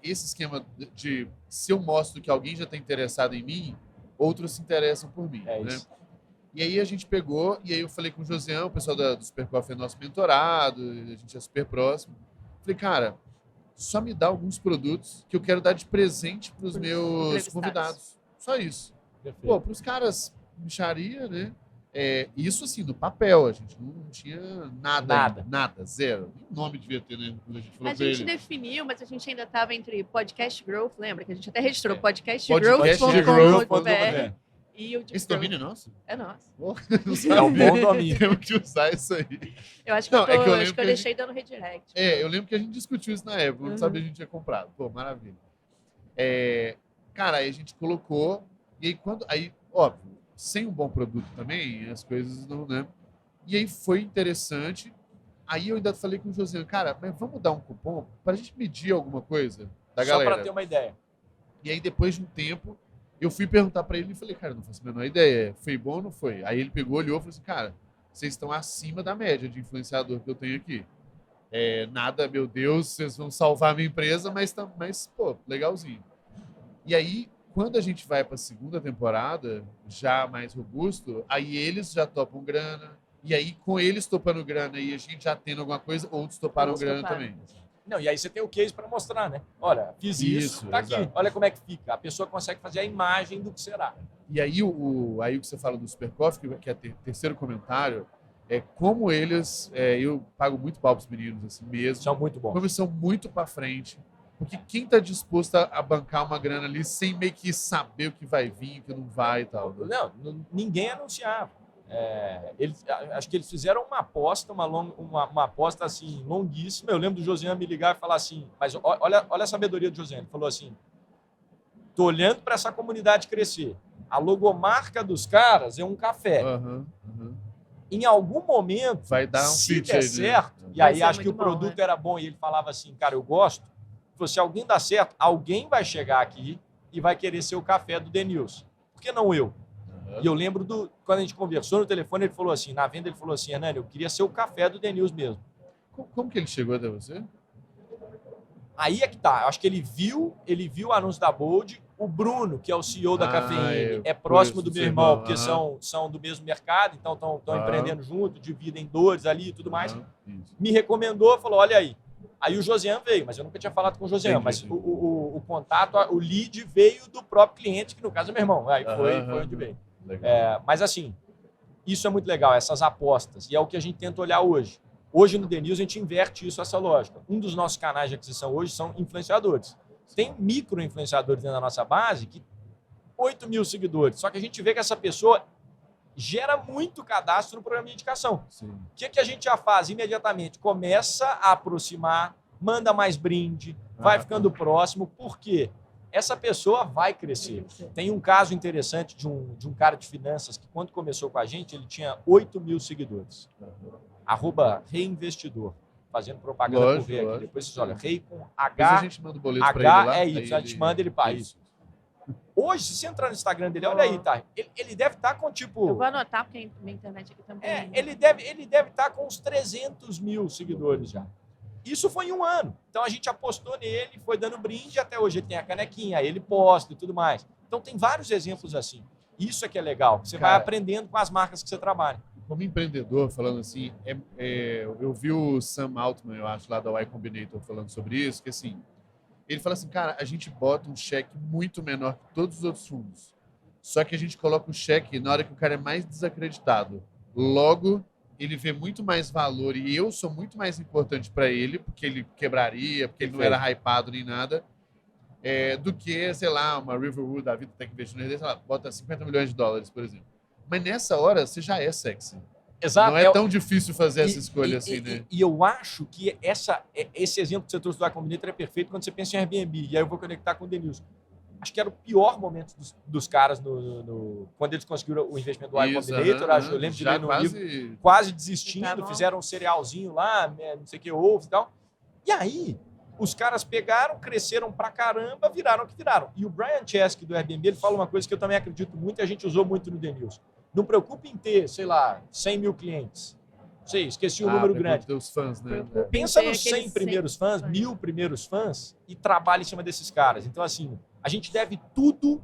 esse esquema de se eu mostro que alguém já está interessado em mim, outros se interessam por mim. Né? Isso. E aí a gente pegou, e aí eu falei com o Josian, o pessoal do Super Coffee é nosso mentorado, a gente é super próximo. Falei, cara, só me dá alguns produtos que eu quero dar de presente para os meus convidados. Só isso. Para os caras, mixaria, né? Isso assim, no papel, a gente não tinha nada, zero. Nem nome devia ter, né? Quando a gente falou A gente definiu, mas a gente ainda estava entre podcast growth, lembra? Que a gente até registrou podcastgrowth.com.br. E o esse domínio é nosso? É nosso. É um bom domínio. Temos que usar isso aí. Eu acho que eu deixei dando redirect. Eu lembro que a gente discutiu isso na época, não sabia que a gente tinha comprado. Pô, maravilha. Cara, aí a gente colocou, e aí, óbvio, sem um bom produto também, as coisas não, né? E aí foi interessante. Aí eu ainda falei com o Josiane, cara, mas vamos dar um cupom para a gente medir alguma coisa da galera. Só para ter uma ideia. E aí, depois de um tempo, eu fui perguntar para ele e falei, cara, não faço a menor ideia, foi bom ou não foi? Aí ele pegou, olhou e falou assim, cara, vocês estão acima da média de influenciador que eu tenho aqui. Nada, meu Deus, vocês vão salvar a minha empresa, mas pô, legalzinho. E aí, quando a gente vai para a segunda temporada, já mais robusto, aí eles já topam grana. E aí, com eles topando grana e a gente já tendo alguma coisa, outros toparam grana também. Não, e aí você tem o case para mostrar, né? Olha, fiz isso, tá aqui. Olha como é que fica. A pessoa consegue fazer a imagem do que será. E aí, aí o que você fala do Super Coffee, que é o terceiro comentário, como eles... eu pago muito pau pros meninos, assim mesmo. São muito bons. Como eles são muito para frente. Porque quem está disposto a bancar uma grana ali sem meio que saber o que vai vir, o que não vai e tal? Né? Não, ninguém anunciava. Acho que eles fizeram uma aposta, uma aposta assim, longuíssima. Eu lembro do Josiane me ligar e falar assim, mas olha a sabedoria do Josiane. Ele falou assim, tô olhando para essa comunidade crescer. A logomarca dos caras é um café. Em algum momento, vai dar se der certo, e aí acho que o produto era bom, e ele falava assim, cara, eu gosto. Se alguém dá certo, alguém vai chegar aqui e vai querer ser o café do Denilson. Por que não eu? E eu lembro quando a gente conversou no telefone, ele falou assim, na venda ele falou assim, Hernani, eu queria ser o café do Denilson mesmo. Como que ele chegou até você? Aí é que tá. Eu acho que ele viu o anúncio da Bold. O Bruno, que é o CEO da Cafeína, é próximo do meu irmão, porque são do mesmo mercado, então estão empreendendo junto, dividem dores ali e tudo mais. Me recomendou, falou, olha aí. Aí o Josiane veio, mas eu nunca tinha falado com o Josiane, mas o contato, o lead veio do próprio cliente, que no caso é meu irmão. Aí foi onde veio. Mas assim, isso é muito legal, essas apostas, e é o que a gente tenta olhar hoje. Hoje no The News a gente inverte essa lógica. Um dos nossos canais de aquisição hoje são influenciadores. Tem micro-influenciadores dentro da nossa base que 8 mil seguidores, só que a gente vê que essa pessoa gera muito cadastro no programa de indicação. O que a gente já faz imediatamente? Começa a aproximar, manda mais brinde, vai ficando próximo, porque essa pessoa vai crescer. Tem um caso interessante de um cara de finanças que, quando começou com a gente, ele tinha 8 mil seguidores. @reinvestidor, fazendo propaganda por Rei aqui. Depois vocês olham, Rei com H. Depois a gente manda o boleto para ele lá. É isso, a gente manda ele para isso. Hoje, se você entrar no Instagram dele, olha aí, tá? Ele deve estar com tipo... Eu vou anotar, porque minha internet aqui também... Ele deve estar com uns 300 mil seguidores já. Isso foi em um ano. Então, a gente apostou nele, foi dando brinde, até hoje ele tem a canequinha, aí ele posta e tudo mais. Então, tem vários exemplos assim. Isso é que é legal. Você vai aprendendo com as marcas que você trabalha. Como empreendedor, falando assim, eu vi o Sam Altman, eu acho, lá da Y Combinator, falando sobre isso, que assim... Ele fala assim, cara, a gente bota um cheque muito menor que todos os outros fundos. Só que a gente coloca o cheque na hora que o cara é mais desacreditado. Logo, ele vê muito mais valor e eu sou muito mais importante para ele, porque ele quebraria, porque ele não era hypado nem nada, do que, sei lá, uma Riverwood da vida Tech Investor, sei lá, bota 50 milhões de dólares, por exemplo. Mas nessa hora, você já é sexy. Exato. Não é tão difícil fazer essa escolha assim, né? E eu acho que esse exemplo que você trouxe do Y Combinator é perfeito quando você pensa em Airbnb. E aí eu vou conectar com o Denilson. Acho que era o pior momento dos caras quando eles conseguiram o investimento do Y Combinator. Eu lembro de ler no livro, quase desistindo, fizeram um cerealzinho lá, não sei o que, ovo e tal. E aí, os caras pegaram, cresceram pra caramba, viraram o que viraram. E o Brian Chesky do Airbnb, ele fala uma coisa que eu também acredito muito e a gente usou muito no Denilson. Não preocupe em ter, sei lá, 100 mil clientes. Não sei, esqueci o número grande. Dos fãs, né? Pensa nos 100 primeiros fãs, 1000 primeiros fãs e trabalha em cima desses caras. Então, assim, a gente deve tudo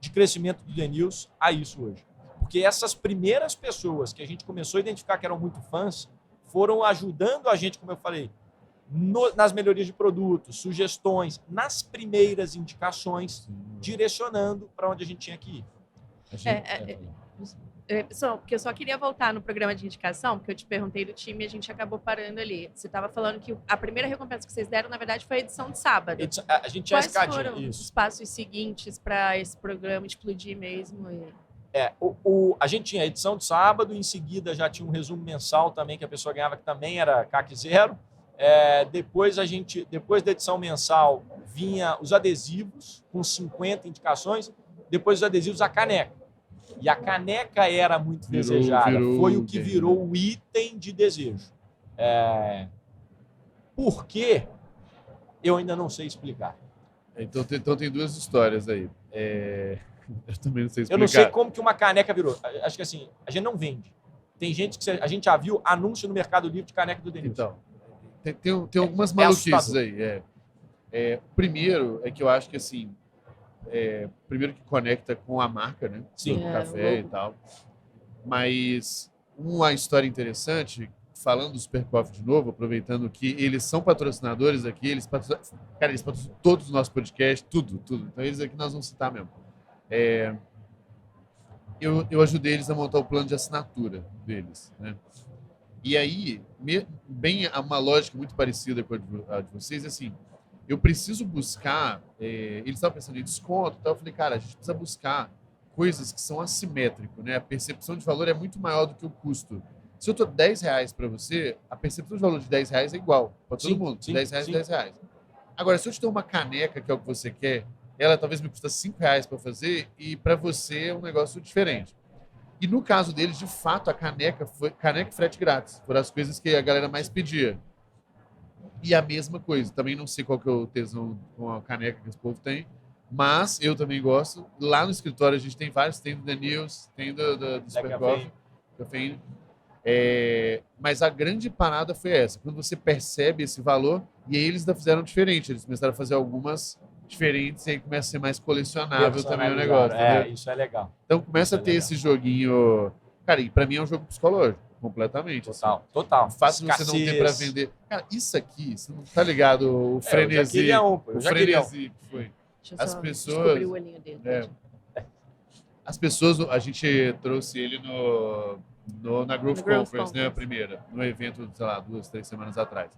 de crescimento do Denilson a isso hoje. Porque essas primeiras pessoas que a gente começou a identificar que eram muito fãs foram ajudando a gente, como eu falei, nas melhorias de produtos, sugestões, nas primeiras indicações, direcionando para onde a gente tinha que ir. Porque eu só queria voltar no programa de indicação, porque eu te perguntei do time e a gente acabou parando ali. Você estava falando que a primeira recompensa que vocês deram, na verdade, foi a edição de sábado. A gente tinha Quais foram os passos seguintes para esse programa explodir mesmo? A gente tinha a edição de sábado, em seguida já tinha um resumo mensal também, que a pessoa ganhava, que também era CAC zero. Depois da edição mensal, vinha os adesivos, com 50 indicações. Depois os adesivos, a caneca. E a caneca era muito desejada. Foi o que virou o item de desejo. Por quê? Eu ainda não sei explicar. Então tem duas histórias aí. Eu também não sei explicar. Eu não sei como que uma caneca virou. Acho que assim, a gente não vende. Tem gente que a gente já viu anúncio no Mercado Livre de caneca do Denilson. Então, tem algumas maluquices aí. Primeiro é que eu acho que assim, primeiro que conecta com a marca, né? Sim. Do café e tal. Mas uma história interessante, falando do Super Coffee de novo, aproveitando que eles são patrocinadores aqui, eles patrocinam todos os nossos podcasts, tudo. Então eles aqui nós vamos citar mesmo. Eu ajudei eles a montar o plano de assinatura deles, né? E aí, uma lógica muito parecida com a de vocês, assim, eu preciso buscar, eles estavam pensando em desconto, então eu falei, cara, a gente precisa buscar coisas que são assimétricas, né? A percepção de valor é muito maior do que o custo. Se eu estou R$10 para você, a percepção de valor de R$10 é igual para todo mundo, R$10, R$10. Agora, se eu te dou uma caneca, que é o que você quer, ela talvez me custa R$5 para fazer e para você é um negócio diferente. E no caso deles, de fato, a caneca e frete grátis. Foram as coisas que a galera mais pedia. E a mesma coisa. Também não sei qual que é o tesão com a caneca que esse povo tem, mas eu também gosto. Lá no escritório a gente tem vários. Tem do The News, tem do Super Coffee, Cafeína. Mas a grande parada foi essa. Quando você percebe esse valor, e aí eles ainda fizeram diferente. Eles começaram a fazer algumas diferentes e aí começa a ser mais colecionável também o negócio. Isso é legal. Então começa a ter esse joguinho. Cara, e pra mim é um jogo psicológico, completamente. Total. O fato de você não ter pra vender. Cara, isso aqui, você não tá ligado? O frenesi. O frenesi que foi. As pessoas. O olhinho dele. As pessoas, a gente trouxe ele na Growth Conference, né? A primeira, no evento, sei lá, 2, 3 semanas atrás.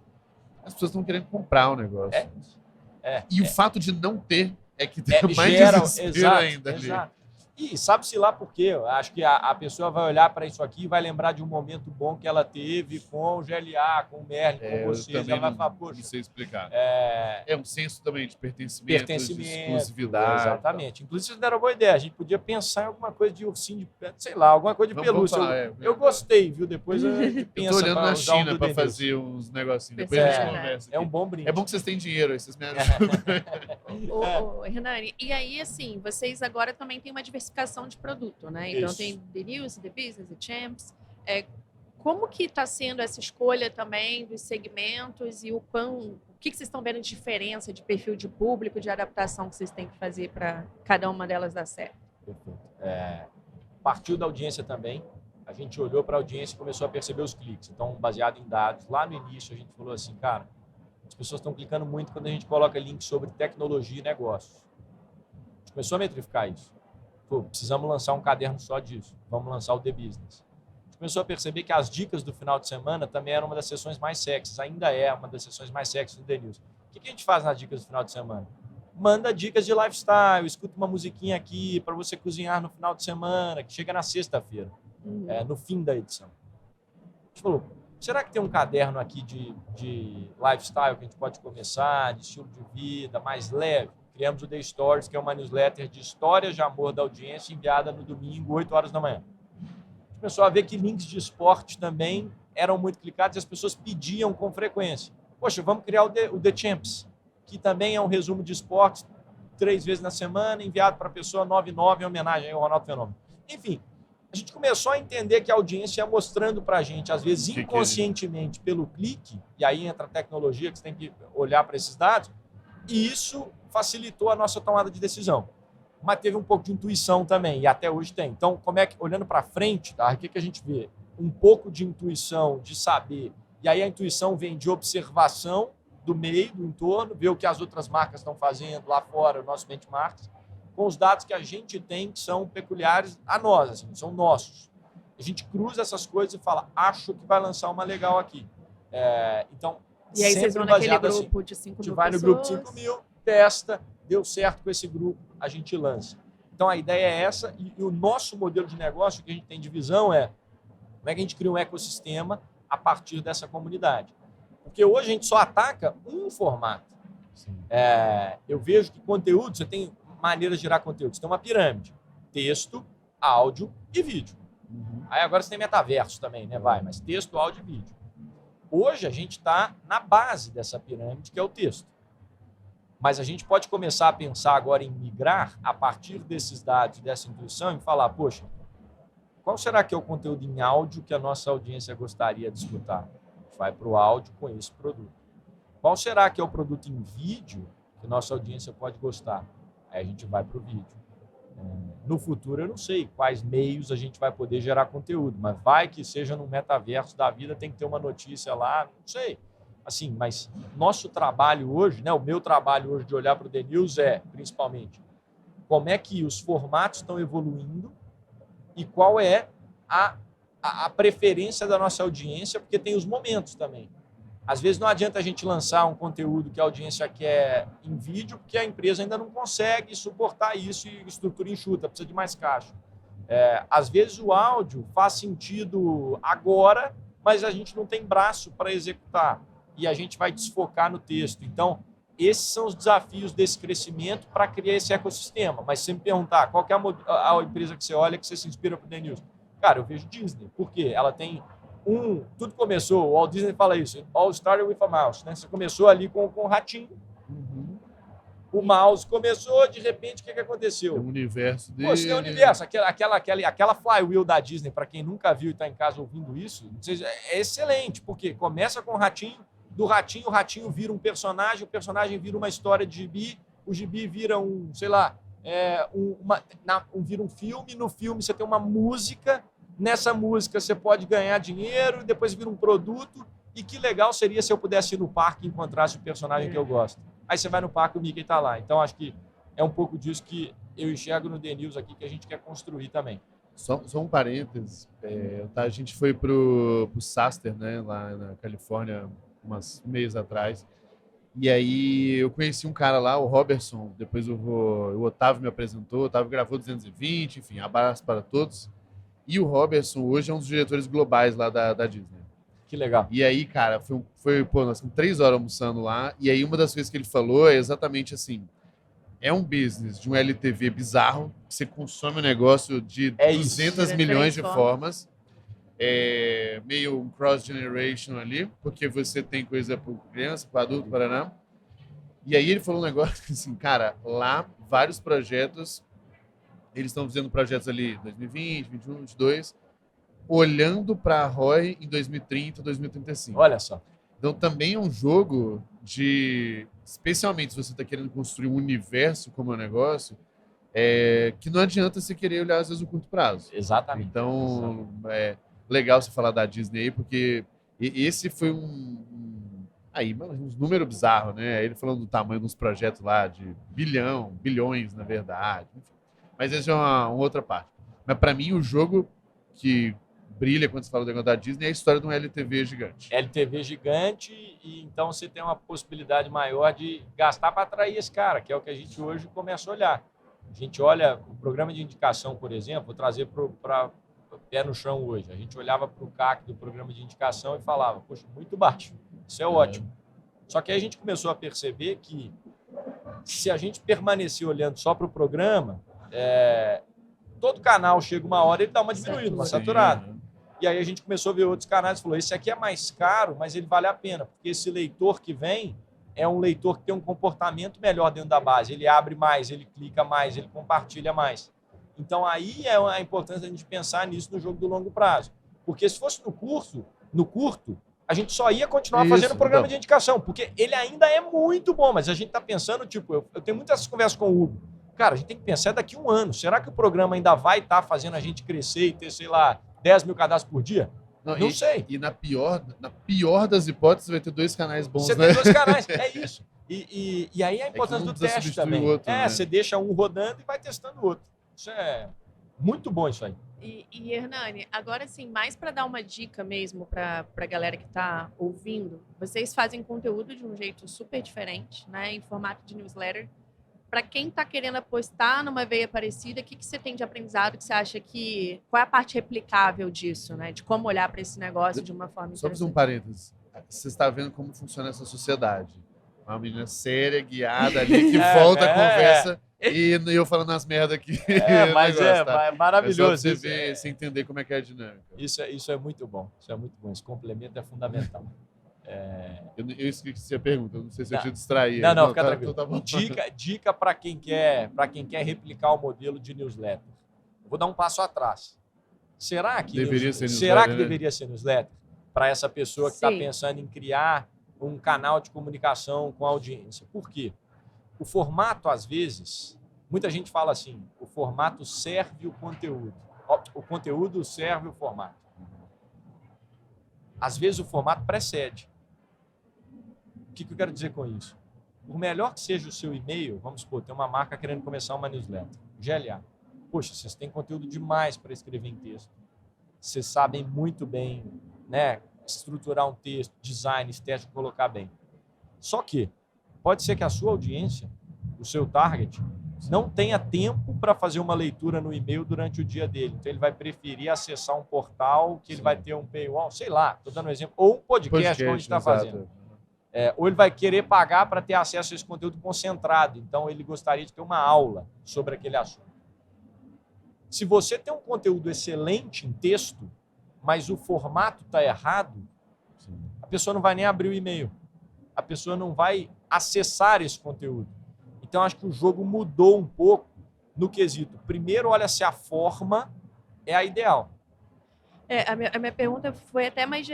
As pessoas estão querendo comprar o negócio. O fato de não ter é que tem mais desespero ainda ali. Exato. E sabe-se lá por quê? Eu acho que a pessoa vai olhar para isso aqui e vai lembrar de um momento bom que ela teve com o GLA, com o Merlin, com vocês. Ela vai falar, poxa... Não sei explicar. É um senso também de pertencimento, de exclusividade. Exatamente. Inclusive, vocês deram uma boa ideia. A gente podia pensar em alguma coisa de ursinho de pé, sei lá, alguma coisa de pelúcia. Eu gostei, viu? Depois a gente pensa. Eu tô olhando na China para fazer uns negocinhos. Depois a gente conversa aqui. É um bom brinde. É bom que vocês têm dinheiro, aí vocês me ajudam. Hernani, e aí, assim, vocês agora também têm uma diversificação de produto, né? Então tem The News, The Business, The Champs. Como que está sendo essa escolha também dos segmentos e o que vocês estão vendo de diferença de perfil de público, de adaptação que vocês têm que fazer para cada uma delas dar certo? Perfeito. Partiu da audiência também. A gente olhou para a audiência e começou a perceber os cliques. Então, baseado em dados, lá no início a gente falou assim, cara, as pessoas estão clicando muito quando a gente coloca link sobre tecnologia e negócios. A gente começou a metrificar isso. Precisamos lançar um caderno só disso. Vamos lançar o The Business. A gente começou a perceber que as dicas do final de semana também eram uma das sessões mais sexys. Ainda é uma das sessões mais sexys do The News. O que a gente faz nas dicas do final de semana? Manda dicas de lifestyle, escuta uma musiquinha aqui para você cozinhar no final de semana, que chega na sexta-feira, no fim da edição. A gente falou, será que tem um caderno aqui de lifestyle que a gente pode começar, de estilo de vida, mais leve? Criamos o The Stories, que é uma newsletter de histórias de amor da audiência, enviada no domingo, 8 horas da manhã. A gente começou a ver que links de esporte também eram muito clicados e as pessoas pediam com frequência. Poxa, vamos criar o The Champs, que também é um resumo de esportes 3 vezes na semana, enviado para a pessoa 99 em homenagem ao Ronaldo Fenômeno. Enfim, a gente começou a entender que a audiência ia mostrando para a gente, às vezes inconscientemente, pelo clique, e aí entra a tecnologia, que você tem que olhar para esses dados, e isso facilitou a nossa tomada de decisão. Mas teve um pouco de intuição também, e até hoje tem. Então, olhando para frente, tá? O que a gente vê? Um pouco de intuição, de saber, e aí a intuição vem de observação do meio, do entorno, ver o que as outras marcas estão fazendo lá fora, os nossos benchmarks, com os dados que a gente tem, que são peculiares a nós, assim, são nossos. A gente cruza essas coisas e fala, acho que vai lançar uma legal aqui. Então, e aí vocês vão naquele grupo assim, de 5 mil A gente vai pessoas. no grupo de 5 mil, testa, deu certo com esse grupo, a gente lança. Então, a ideia é essa, e o nosso modelo de negócio que a gente tem de visão é como é que a gente cria um ecossistema a partir dessa comunidade. Porque hoje a gente só ataca um formato. Eu vejo que conteúdo, você tem maneiras de gerar conteúdo. Você tem uma pirâmide, texto, áudio e vídeo. Aí agora você tem metaverso também, né? Mas texto, áudio e vídeo. Hoje a gente está na base dessa pirâmide, que é o texto. Mas a gente pode começar a pensar agora em migrar a partir desses dados, dessa intuição, e falar, poxa, qual será que é o conteúdo em áudio que a nossa audiência gostaria de escutar? Vai para o áudio com esse produto. Qual será que é o produto em vídeo que a nossa audiência pode gostar? Aí a gente vai para o vídeo. No futuro, eu não sei quais meios a gente vai poder gerar conteúdo, mas vai que seja no metaverso da vida, tem que ter uma notícia lá, não sei. Assim, mas nosso trabalho hoje, né, o meu trabalho hoje de olhar para o The News é, principalmente, como é que os formatos estão evoluindo e qual é a preferência da nossa audiência, porque tem os momentos também. Às vezes não adianta a gente lançar um conteúdo que a audiência quer em vídeo, porque a empresa ainda não consegue suportar isso e estrutura enxuta, precisa de mais caixa. Às vezes o áudio faz sentido agora, mas a gente não tem braço para executar e a gente vai desfocar no texto. Então, esses são os desafios desse crescimento para criar esse ecossistema. Mas se você me perguntar qual que é a empresa que você olha que você se inspira para o The News, cara, eu vejo Disney. Por quê? Ela tem tudo começou, o Walt Disney fala isso, all started with a mouse, né? Você começou ali com o ratinho, o mouse começou, de repente, o que aconteceu? O universo dele. Pô, você tem o universo, aquela flywheel da Disney, para quem nunca viu e está em casa ouvindo isso, é excelente, porque começa com o ratinho, o ratinho vira um personagem, o personagem vira uma história de gibi, o gibi vira vira um filme, no filme você tem uma música. Nessa música você pode ganhar dinheiro, depois vira um produto. E que legal seria se eu pudesse ir no parque e encontrasse o personagem que eu gosto. Aí você vai no parque e o Mickey está lá. Então, acho que é um pouco disso que eu enxergo no The News aqui, que a gente quer construir também. Só um parênteses. A gente foi pro Saster, né, lá na Califórnia, umas meses atrás. E aí eu conheci um cara lá, o Robertson. Depois o Otávio me apresentou. O Otávio gravou 220, enfim, abraço para todos. E o Robertson hoje é um dos diretores globais lá da Disney. Que legal. E aí, cara, nós ficamos 3 horas almoçando lá, e aí uma das coisas que ele falou é exatamente assim, é um business de um LTV bizarro, que você consome um negócio de 200 milhões de formas, meio um cross-generation ali, porque você tem coisa para criança, para adulto, para. E aí ele falou um negócio assim, cara, lá vários projetos, eles estão fazendo projetos ali 2020, 2021, 2022, olhando para a ROI em 2030, 2035. Olha só. Então também é um jogo de, especialmente se você está querendo construir um universo como é um negócio, que não adianta você querer olhar às vezes o curto prazo. Exatamente. Então é legal você falar da Disney aí, porque esse foi um número bizarro, né? Ele falando do tamanho dos projetos lá de bilhões na verdade. Enfim. Mas essa é uma outra parte. Mas para mim o jogo que brilha quando você fala do negócio da Disney é a história de um LTV gigante. LTV gigante, e então você tem uma possibilidade maior de gastar para atrair esse cara, que é o que a gente hoje começa a olhar. A gente olha o programa de indicação, por exemplo, vou trazer para pé no chão hoje. A gente olhava para o CAC do programa de indicação e falava, poxa, muito baixo, isso é ótimo. Só que aí a gente começou a perceber que se a gente permanecer olhando só para o programa, todo canal chega uma hora e ele dá uma diminuída, uma saturada. E aí a gente começou a ver outros canais e falou, esse aqui é mais caro, mas ele vale a pena, porque esse leitor que vem é um leitor que tem um comportamento melhor dentro da base. Ele abre mais, ele clica mais, ele compartilha mais. Então aí é a importância da gente pensar nisso no jogo do longo prazo. Porque se fosse no curto, a gente só ia continuar fazendo o programa de indicação, porque ele ainda é muito bom, mas a gente está pensando, eu tenho muitas conversas com o Hugo. Cara, a gente tem que pensar daqui a um ano. Será que o programa ainda vai estar fazendo a gente crescer e ter, 10 mil cadastros por dia? Não sei. E na pior das hipóteses, vai ter 2 canais bons, Você tem 2 canais, é isso. E aí a importância do teste também. Outro, né? Você deixa um rodando e vai testando o outro. Isso é muito bom, isso aí. E Hernani, agora sim, mais para dar uma dica mesmo para a galera que está ouvindo, vocês fazem conteúdo de um jeito super diferente, né, em formato de newsletter. Para quem está querendo apostar numa veia parecida, o que você tem de aprendizado que você acha que... Qual é a parte replicável disso, né? De como olhar para esse negócio de uma forma Só fazer um interessante? parênteses. Você está vendo como funciona essa sociedade. Uma menina séria, guiada ali, que volta a conversa e eu falando as merdas aqui. Mas negócio, tá? é maravilhoso. É só pra você ver, você entender como é que é a dinâmica. Isso é muito bom. Isso é muito bom. Esse complemento é fundamental. Eu esqueci a pergunta, eu não sei se eu te distraí. Não, fica tá, tranquilo. tá bom. Dica para quem quer replicar o modelo de newsletter. Eu vou dar um passo atrás. Será que deveria ser newsletter para essa pessoa que está pensando em criar um canal de comunicação com a audiência? Por quê? O formato, às vezes, muita gente fala assim, o formato serve o conteúdo. O conteúdo serve o formato. Às vezes o formato precede. O que eu quero dizer com isso? Por melhor que seja o seu e-mail, vamos supor, tem uma marca querendo começar uma newsletter, GLA. Poxa, vocês têm conteúdo demais para escrever em texto. Vocês sabem muito bem, né, estruturar um texto, design, estético, colocar bem. Só que pode ser que a sua audiência, o seu target, não tenha tempo para fazer uma leitura no e-mail durante o dia dele. Então, ele vai preferir acessar um portal que ele vai ter um paywall, sei lá, estou dando um exemplo, ou um podcast como a gente está fazendo. Ou ele vai querer pagar para ter acesso a esse conteúdo concentrado. Então, ele gostaria de ter uma aula sobre aquele assunto. Se você tem um conteúdo excelente em texto, mas o formato está errado, a pessoa não vai nem abrir o e-mail. A pessoa não vai acessar esse conteúdo. Então, acho que o jogo mudou um pouco no quesito. Primeiro, olha se a forma é a ideal. A minha pergunta foi até mais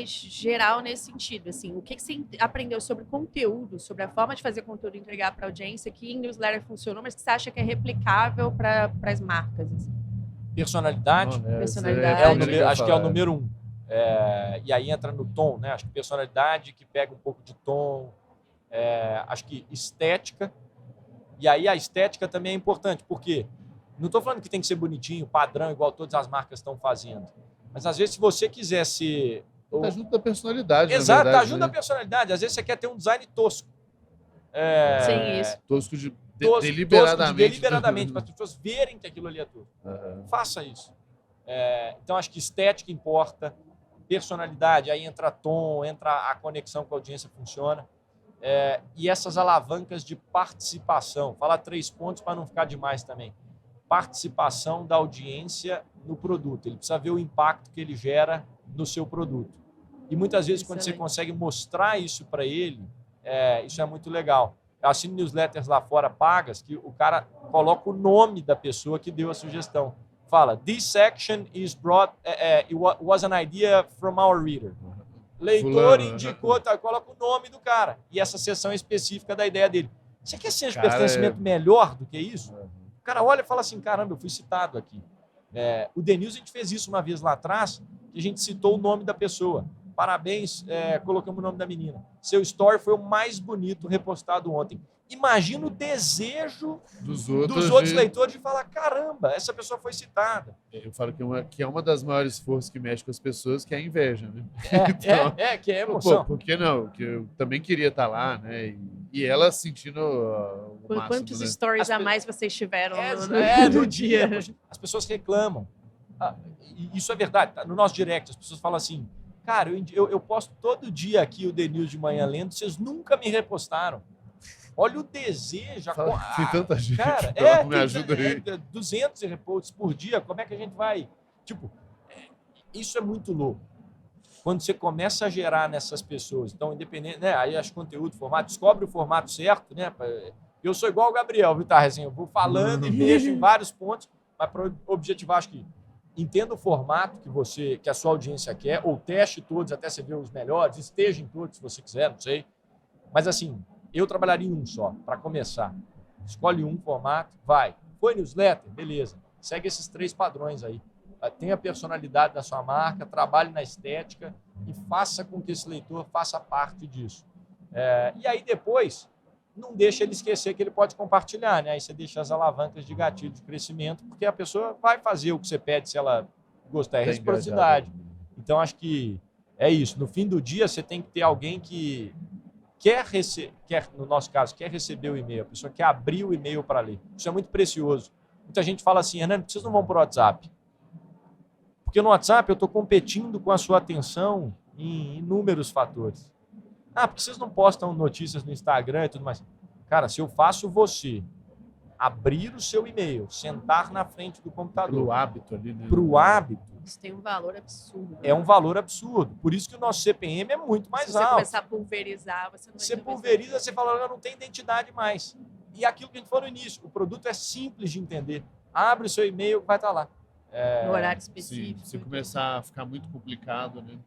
geral nesse sentido. Assim, o que você aprendeu sobre conteúdo, sobre a forma de fazer conteúdo e entregar para a audiência, que em newsletter funcionou, mas que você acha que é replicável para as marcas? Assim? Personalidade. Personalidade. Acho que é o número 1. E aí entra no tom, né? Acho que personalidade que pega um pouco de tom. Acho que estética. E aí a estética também é importante, porque não estou falando que tem que ser bonitinho, padrão, igual todas as marcas estão fazendo. Mas às vezes, se você quiser ser... Tá junto da personalidade. Exato, verdade, tá junto da personalidade. Às vezes você quer ter um design tosco. Sim, isso. Tosco deliberadamente. Deliberadamente, para as pessoas verem que aquilo ali é tosco. Faça isso. Então, acho que estética importa, personalidade, aí entra tom, entra a conexão com a audiência funciona. E essas alavancas de participação. Falar 3 pontos para não ficar demais também. Participação da audiência no produto. Ele precisa ver o impacto que ele gera no seu produto. E muitas vezes, quando você consegue mostrar isso para ele, isso é muito legal. Eu assino newsletters lá fora pagas que o cara coloca o nome da pessoa que deu a sugestão. Fala, this section is brought, was an idea from our reader. Leitor indicou, coloca o nome do cara. E essa seção é específica da ideia dele. Você quer ser de pertencimento melhor do que isso? O cara olha e fala assim, caramba, eu fui citado aqui. O The News, a gente fez isso uma vez lá atrás, que a gente citou o nome da pessoa. Parabéns, colocamos o nome da menina. Seu story foi o mais bonito repostado ontem. Imagina o desejo dos outros leitores de falar, caramba, essa pessoa foi citada. Eu falo que é uma das maiores forças que mexe com as pessoas, que é a inveja, né? Que é emoção. Por que não? Que eu também queria estar lá, né? E ela sentindo o máximo, quantos né? stories a mais vocês tiveram no dia? As pessoas reclamam. Isso é verdade. No nosso direct, as pessoas falam assim, cara, eu posto todo dia aqui o The News de manhã lendo, vocês nunca me repostaram. Olha o desejo. Tem tanta gente. Cara, me ajuda aí. 200 reposts por dia. Como é que a gente vai... Isso é muito louco. Quando você começa a gerar nessas pessoas. Então, independente... né? Aí acho conteúdo, formato. Descobre o formato certo, né? Eu sou igual o Gabriel, viu, tá? Assim, eu vou falando e mexo em vários pontos. Mas para objetivar, acho que entenda o formato que a sua audiência quer, ou teste todos até você ver os melhores, esteja em todos se você quiser, não sei. Mas assim, eu trabalharia em um só, para começar. Escolhe um formato, vai. Foi newsletter? Beleza. Segue esses 3 padrões aí. Tenha a personalidade da sua marca, trabalhe na estética e faça com que esse leitor faça parte disso. E aí depois, não deixa ele esquecer que ele pode compartilhar, né? Aí você deixa as alavancas de gatilho de crescimento, porque a pessoa vai fazer o que você pede se ela gostar. É reciprocidade. Então, acho que é isso. No fim do dia, você tem que ter alguém que no nosso caso, quer receber o e-mail, a pessoa quer abrir o e-mail para ler. Isso é muito precioso. Muita gente fala assim, Hernani, vocês não vão para o WhatsApp. Porque no WhatsApp eu estou competindo com a sua atenção em inúmeros fatores. Porque vocês não postam notícias no Instagram e tudo mais. Cara, se eu faço você abrir o seu e-mail, sentar na frente do computador. Pro hábito ali, né? Pro hábito. Isso tem um valor absurdo. É um valor absurdo. Por isso que o nosso CPM é muito mais alto. Se você começar a pulverizar, você não vai Você pulveriza, você fala, não tem identidade mais. E aquilo que a gente falou no início, o produto é simples de entender. Abre o seu e-mail, vai estar lá. No horário específico. Sim, se começar a ficar muito complicado, né?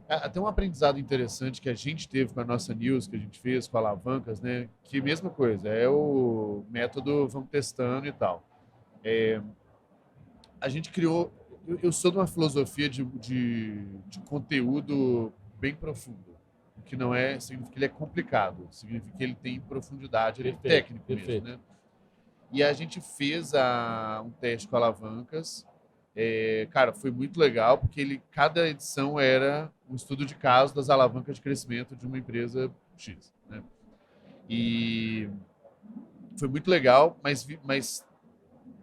Até um aprendizado interessante que a gente teve com a nossa news, que a gente fez com alavancas, né? Que mesma coisa, é o método vamos testando e tal. A gente criou... Eu sou de uma filosofia de conteúdo bem profundo, que não significa que ele é complicado, significa que ele tem profundidade, ele é técnico mesmo, né? E a gente fez um teste com alavancas. Cara, foi muito legal, porque cada edição era um estudo de caso das alavancas de crescimento de uma empresa X, né? E foi muito legal, mas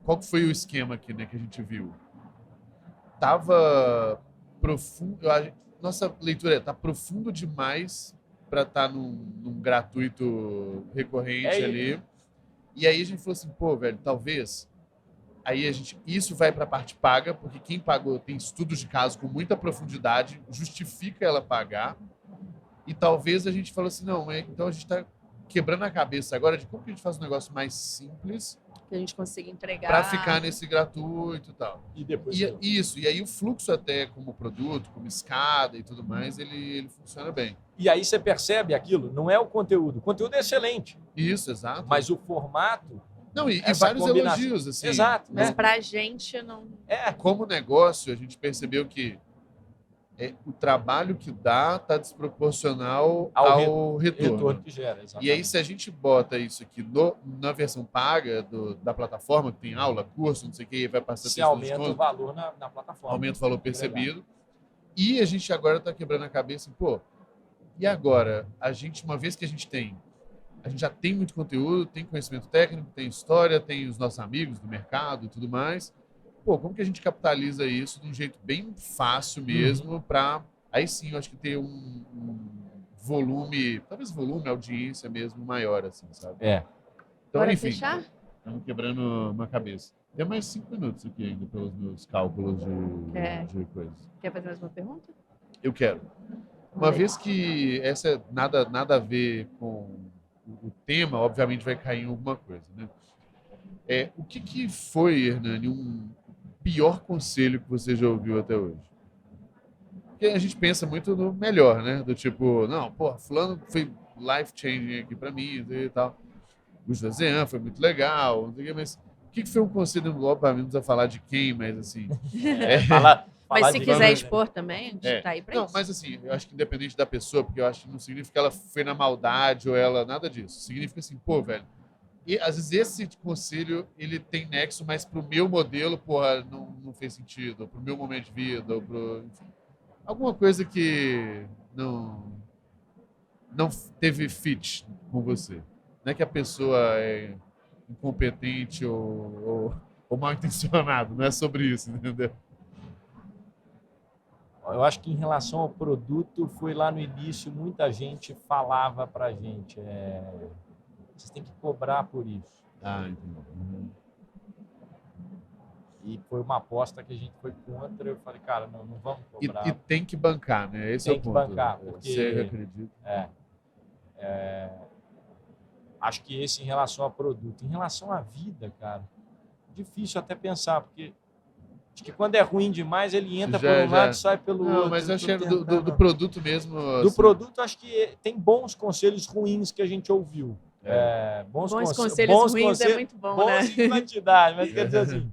qual que foi o esquema aqui, né, que a gente viu? Tava profundo, nossa leitura tá profundo demais para estar num gratuito recorrente ali. E aí a gente falou assim, pô, velho, talvez... Aí isso vai para a parte paga, porque quem pagou tem estudos de caso com muita profundidade, justifica ela pagar. E talvez a gente falou assim, não, então a gente está quebrando a cabeça agora de como que a gente faz um negócio mais simples que a gente consiga entregar para ficar nesse gratuito e tal. E depois e aí o fluxo até como produto, como escada e tudo mais, ele funciona bem. E aí você percebe aquilo, não é o conteúdo é excelente. Isso, exato. Mas o formato... Não, e vários elogios, assim. Exato. Mas pra gente não... Como negócio, a gente percebeu que o trabalho que dá está desproporcional ao retorno que gera. Exatamente. E aí, se a gente bota isso aqui na versão paga da plataforma, que tem aula, curso, não sei o que, vai passar se aumenta o valor na plataforma. Aumenta o valor percebido. E a gente agora está quebrando a cabeça, e agora? Uma vez que a gente já tem muito conteúdo, tem conhecimento técnico, tem história, tem os nossos amigos do mercado e tudo mais. Como que a gente capitaliza isso de um jeito bem fácil mesmo para, aí sim, eu acho que ter um volume, talvez audiência mesmo maior, assim, sabe? Então, bora enfim, fechar? Estamos quebrando uma cabeça. Tem mais 5 minutos aqui ainda, pelos meus cálculos de coisas. Quer fazer mais uma pergunta? Eu quero. Uma vez que essa nada a ver com o tema, obviamente vai cair em alguma coisa, né? O que foi, Hernani, um pior conselho que você já ouviu até hoje? Porque a gente pensa muito no melhor, né? Do tipo, não, fulano foi life-changing aqui para mim e tal. O José foi muito legal, não sei o que, mas o que foi um conselho, obviamente, não precisa falar de quem, mas assim... Mas se quiser expor também, a gente tá aí pra isso. Não, mas assim, eu acho que independente da pessoa, porque eu acho que não significa que ela foi na maldade ou ela... Nada disso. Significa assim, velho, e às vezes esse conselho, ele tem nexo, mas pro meu modelo, não fez sentido. Ou pro meu momento de vida, ou enfim, alguma coisa que não teve fit com você. Não é que a pessoa é incompetente ou mal intencionado, não é sobre isso, entendeu? Eu acho que em relação ao produto, foi lá no início, muita gente falava pra gente, vocês têm que cobrar por isso. Entendi. E foi uma aposta que a gente foi contra. Eu falei, cara, não vamos cobrar. E tem que bancar, né? Esse tem é o ponto. Tem que bancar, porque... Você acredita? Acho que esse em relação ao produto. Em relação à vida, cara, difícil até pensar, porque acho que quando é ruim demais, ele entra por um lado e sai pelo outro. Mas eu achei do produto mesmo... Do assim... produto, acho que tem bons conselhos ruins que a gente ouviu. Bons conselhos ruins é muito bom, né? Bons em quantidade, mas quer dizer assim,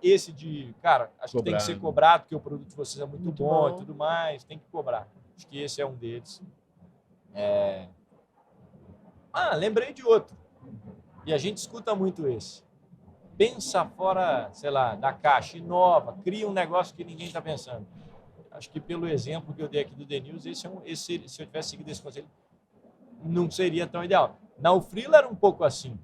esse de, cara, acho que tem que ser cobrado, porque o produto de vocês é muito bom e tudo mais, tem que cobrar. Acho que esse é um deles. Lembrei de outro. E a gente escuta muito esse. Pensa fora, sei lá, da caixa, inova, cria um negócio que ninguém está pensando. Acho que pelo exemplo que eu dei aqui do The News, se eu tivesse seguido esse conselho, não seria tão ideal. Na Ufrila era um pouco assim.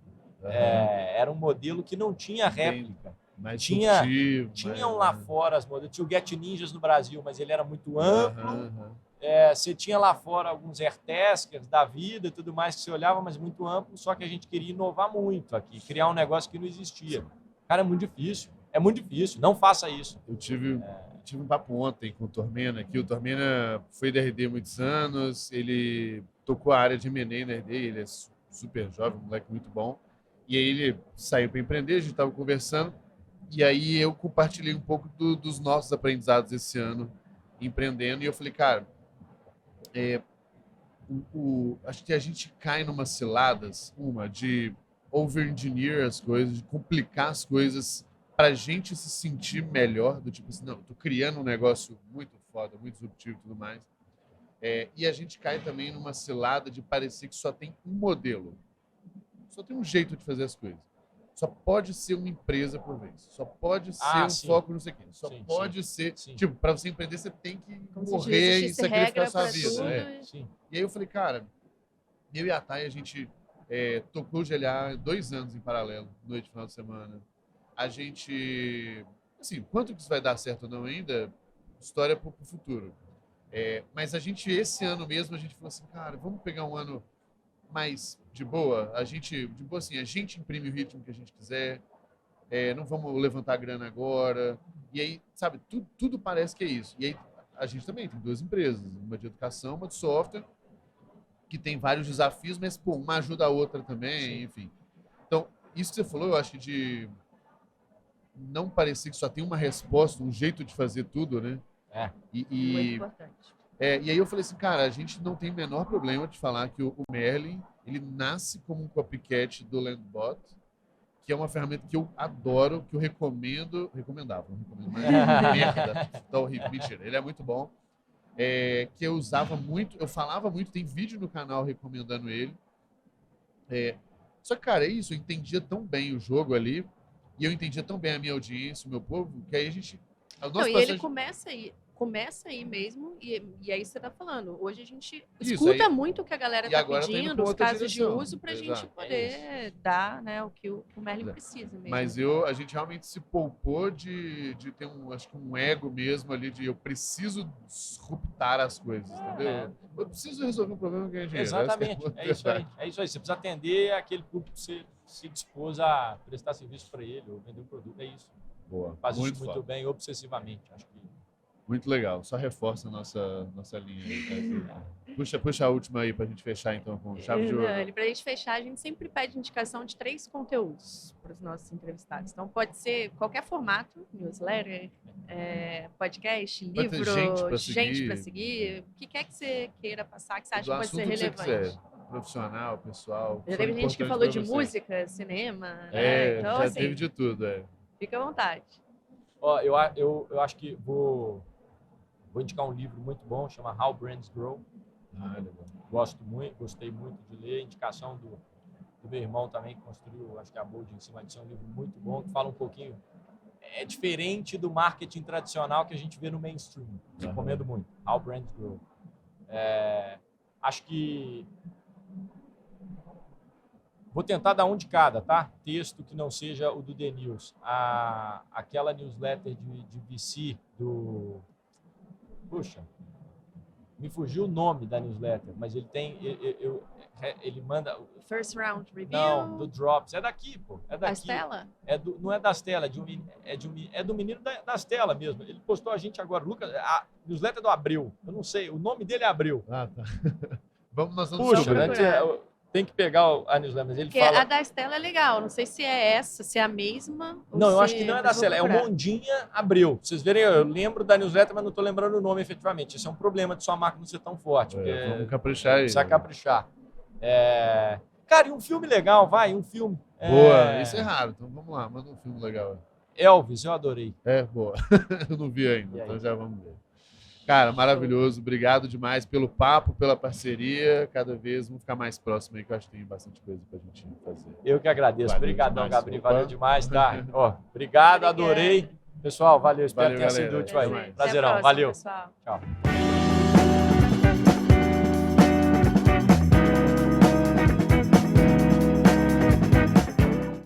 Era um modelo que não tinha réplica. Tinham lá fora as modelos. Tinha o Get Ninjas no Brasil, mas ele era muito amplo. Você tinha lá fora alguns AirTaskers da vida e tudo mais que você olhava, mas muito amplo, só que a gente queria inovar muito aqui, criar um negócio que não existia. Cara, é muito difícil. É muito difícil. Não faça isso. Eu tive um papo ontem com o Tormena aqui. O Tormena foi da RD há muitos anos, ele tocou a área de M&A na RD, ele é super jovem, um moleque muito bom. E aí ele saiu para empreender, a gente estava conversando, e aí eu compartilhei um pouco dos nossos aprendizados esse ano empreendendo, e eu falei, cara, acho que a gente cai numas ciladas, de over-engineer as coisas, de complicar as coisas para a gente se sentir melhor, do tipo assim, não, tô criando um negócio muito foda, muito disruptivo e tudo mais. E a gente cai também numa cilada de parecer que só tem um modelo, só tem um jeito de fazer as coisas. Só pode ser uma empresa por vez. Só pode ser foco no sei o quê. Só pode ser... Tipo, para você empreender, você tem que morrer e sacrificar a sua vida. E aí eu falei, cara, eu e a Thay, a gente tocou o GLA 2 anos em paralelo, noite, final de semana. A gente... Assim, quanto que isso vai dar certo ou não ainda, história para o futuro. Mas a gente, esse ano mesmo, a gente falou assim, cara, vamos pegar um ano mais de boa, a gente imprime o ritmo que a gente quiser, não vamos levantar grana agora, e aí, sabe, tudo parece que é isso. E aí a gente também tem 2 empresas, uma de educação, uma de software, que tem vários desafios, mas, pô, uma ajuda a outra também, enfim. Então, isso que você falou, eu acho que de não parecer que só tem uma resposta, um jeito de fazer tudo, né? Muito importante. E aí eu falei assim, cara, a gente não tem o menor problema de falar que o Merlin, ele nasce como um copycat do Landbot, que é uma ferramenta que eu adoro, que eu recomendava, não recomendo mais, merda, tá horrível, mentira, ele é muito bom, que eu usava muito, eu falava muito, tem vídeo no canal recomendando ele, só que, cara, é isso, eu entendia tão bem o jogo ali, e eu entendia tão bem a minha audiência, o meu povo, que aí a gente... Ele começa aí mesmo, e aí você tá falando. Hoje a gente escuta muito o que a galera tá pedindo, os casos de uso, pra gente poder dar, né, o que o Merlin precisa mesmo. Mas a gente realmente se poupou de ter acho que um ego mesmo ali, de eu preciso disruptar as coisas, entendeu? Eu preciso resolver um problema que ganha dinheiro. Exatamente, é isso aí. Você precisa atender aquele público que você se dispôs a prestar serviço para ele, ou vender um produto, é isso. Boa. Faz isso muito bem, obsessivamente, acho que. Muito legal. Só reforça a nossa linha aí. Puxa a última aí pra gente fechar, então, com chave de ouro. Pra gente fechar, a gente sempre pede indicação de 3 conteúdos para os nossos entrevistados. Então, pode ser qualquer formato, newsletter, podcast, livro, gente para seguir. O que quer que você queira passar, que você acha que pode ser relevante. Profissional, pessoal. Já teve gente que falou de música, cinema, né? Então, já assim, teve de tudo, Fica à vontade. Eu acho que vou indicar um livro muito bom, chama How Brands Grow. Gostei muito de ler. Indicação do meu irmão também, que construiu, acho que a Bold em cima disso, é um livro muito bom, que fala um pouquinho. É diferente do marketing tradicional que a gente vê no mainstream. Recomendo muito. How Brands Grow. Acho que vou tentar dar um de cada, tá? Texto que não seja o do The News. Aquela newsletter de VC do... Puxa, me fugiu o nome da newsletter, mas ele tem... Ele manda... First Round Review? Não, do Drops. É daqui, pô. É daqui. Da Stella? Não é da Stella, é do menino da Stella mesmo. Ele postou a gente agora. Lucas, a newsletter do Abreu. Eu não sei, o nome dele é Abreu. Tá. Nós vamos Puxa, tem que pegar a newsletter, mas ele fala... A da Stella é legal, não sei se é essa, se é a mesma. Não, eu acho que não é da Stella, é o Mondinha Abreu. Vocês verem, eu lembro da newsletter, mas não estou lembrando o nome efetivamente. Esse é um problema de sua marca não ser tão forte. Vamos caprichar aí. Precisa caprichar. Cara, e um filme legal, um filme. Boa, isso é raro, então vamos lá, manda um filme legal. Elvis, eu adorei. Boa. Eu não vi ainda, então já vamos ver. Cara, maravilhoso. Obrigado demais pelo papo, pela parceria. Cada vez vamos ficar mais próximo aí, que eu acho que tem bastante coisa pra gente fazer. Eu que agradeço. Obrigadão, Gabriel. Valeu demais, tá? Obrigada. Obrigado, adorei. Pessoal, valeu. Espero que tenha sido útil aí. Prazer. Prazerão. Até a próxima, Valeu. pessoal. Tchau.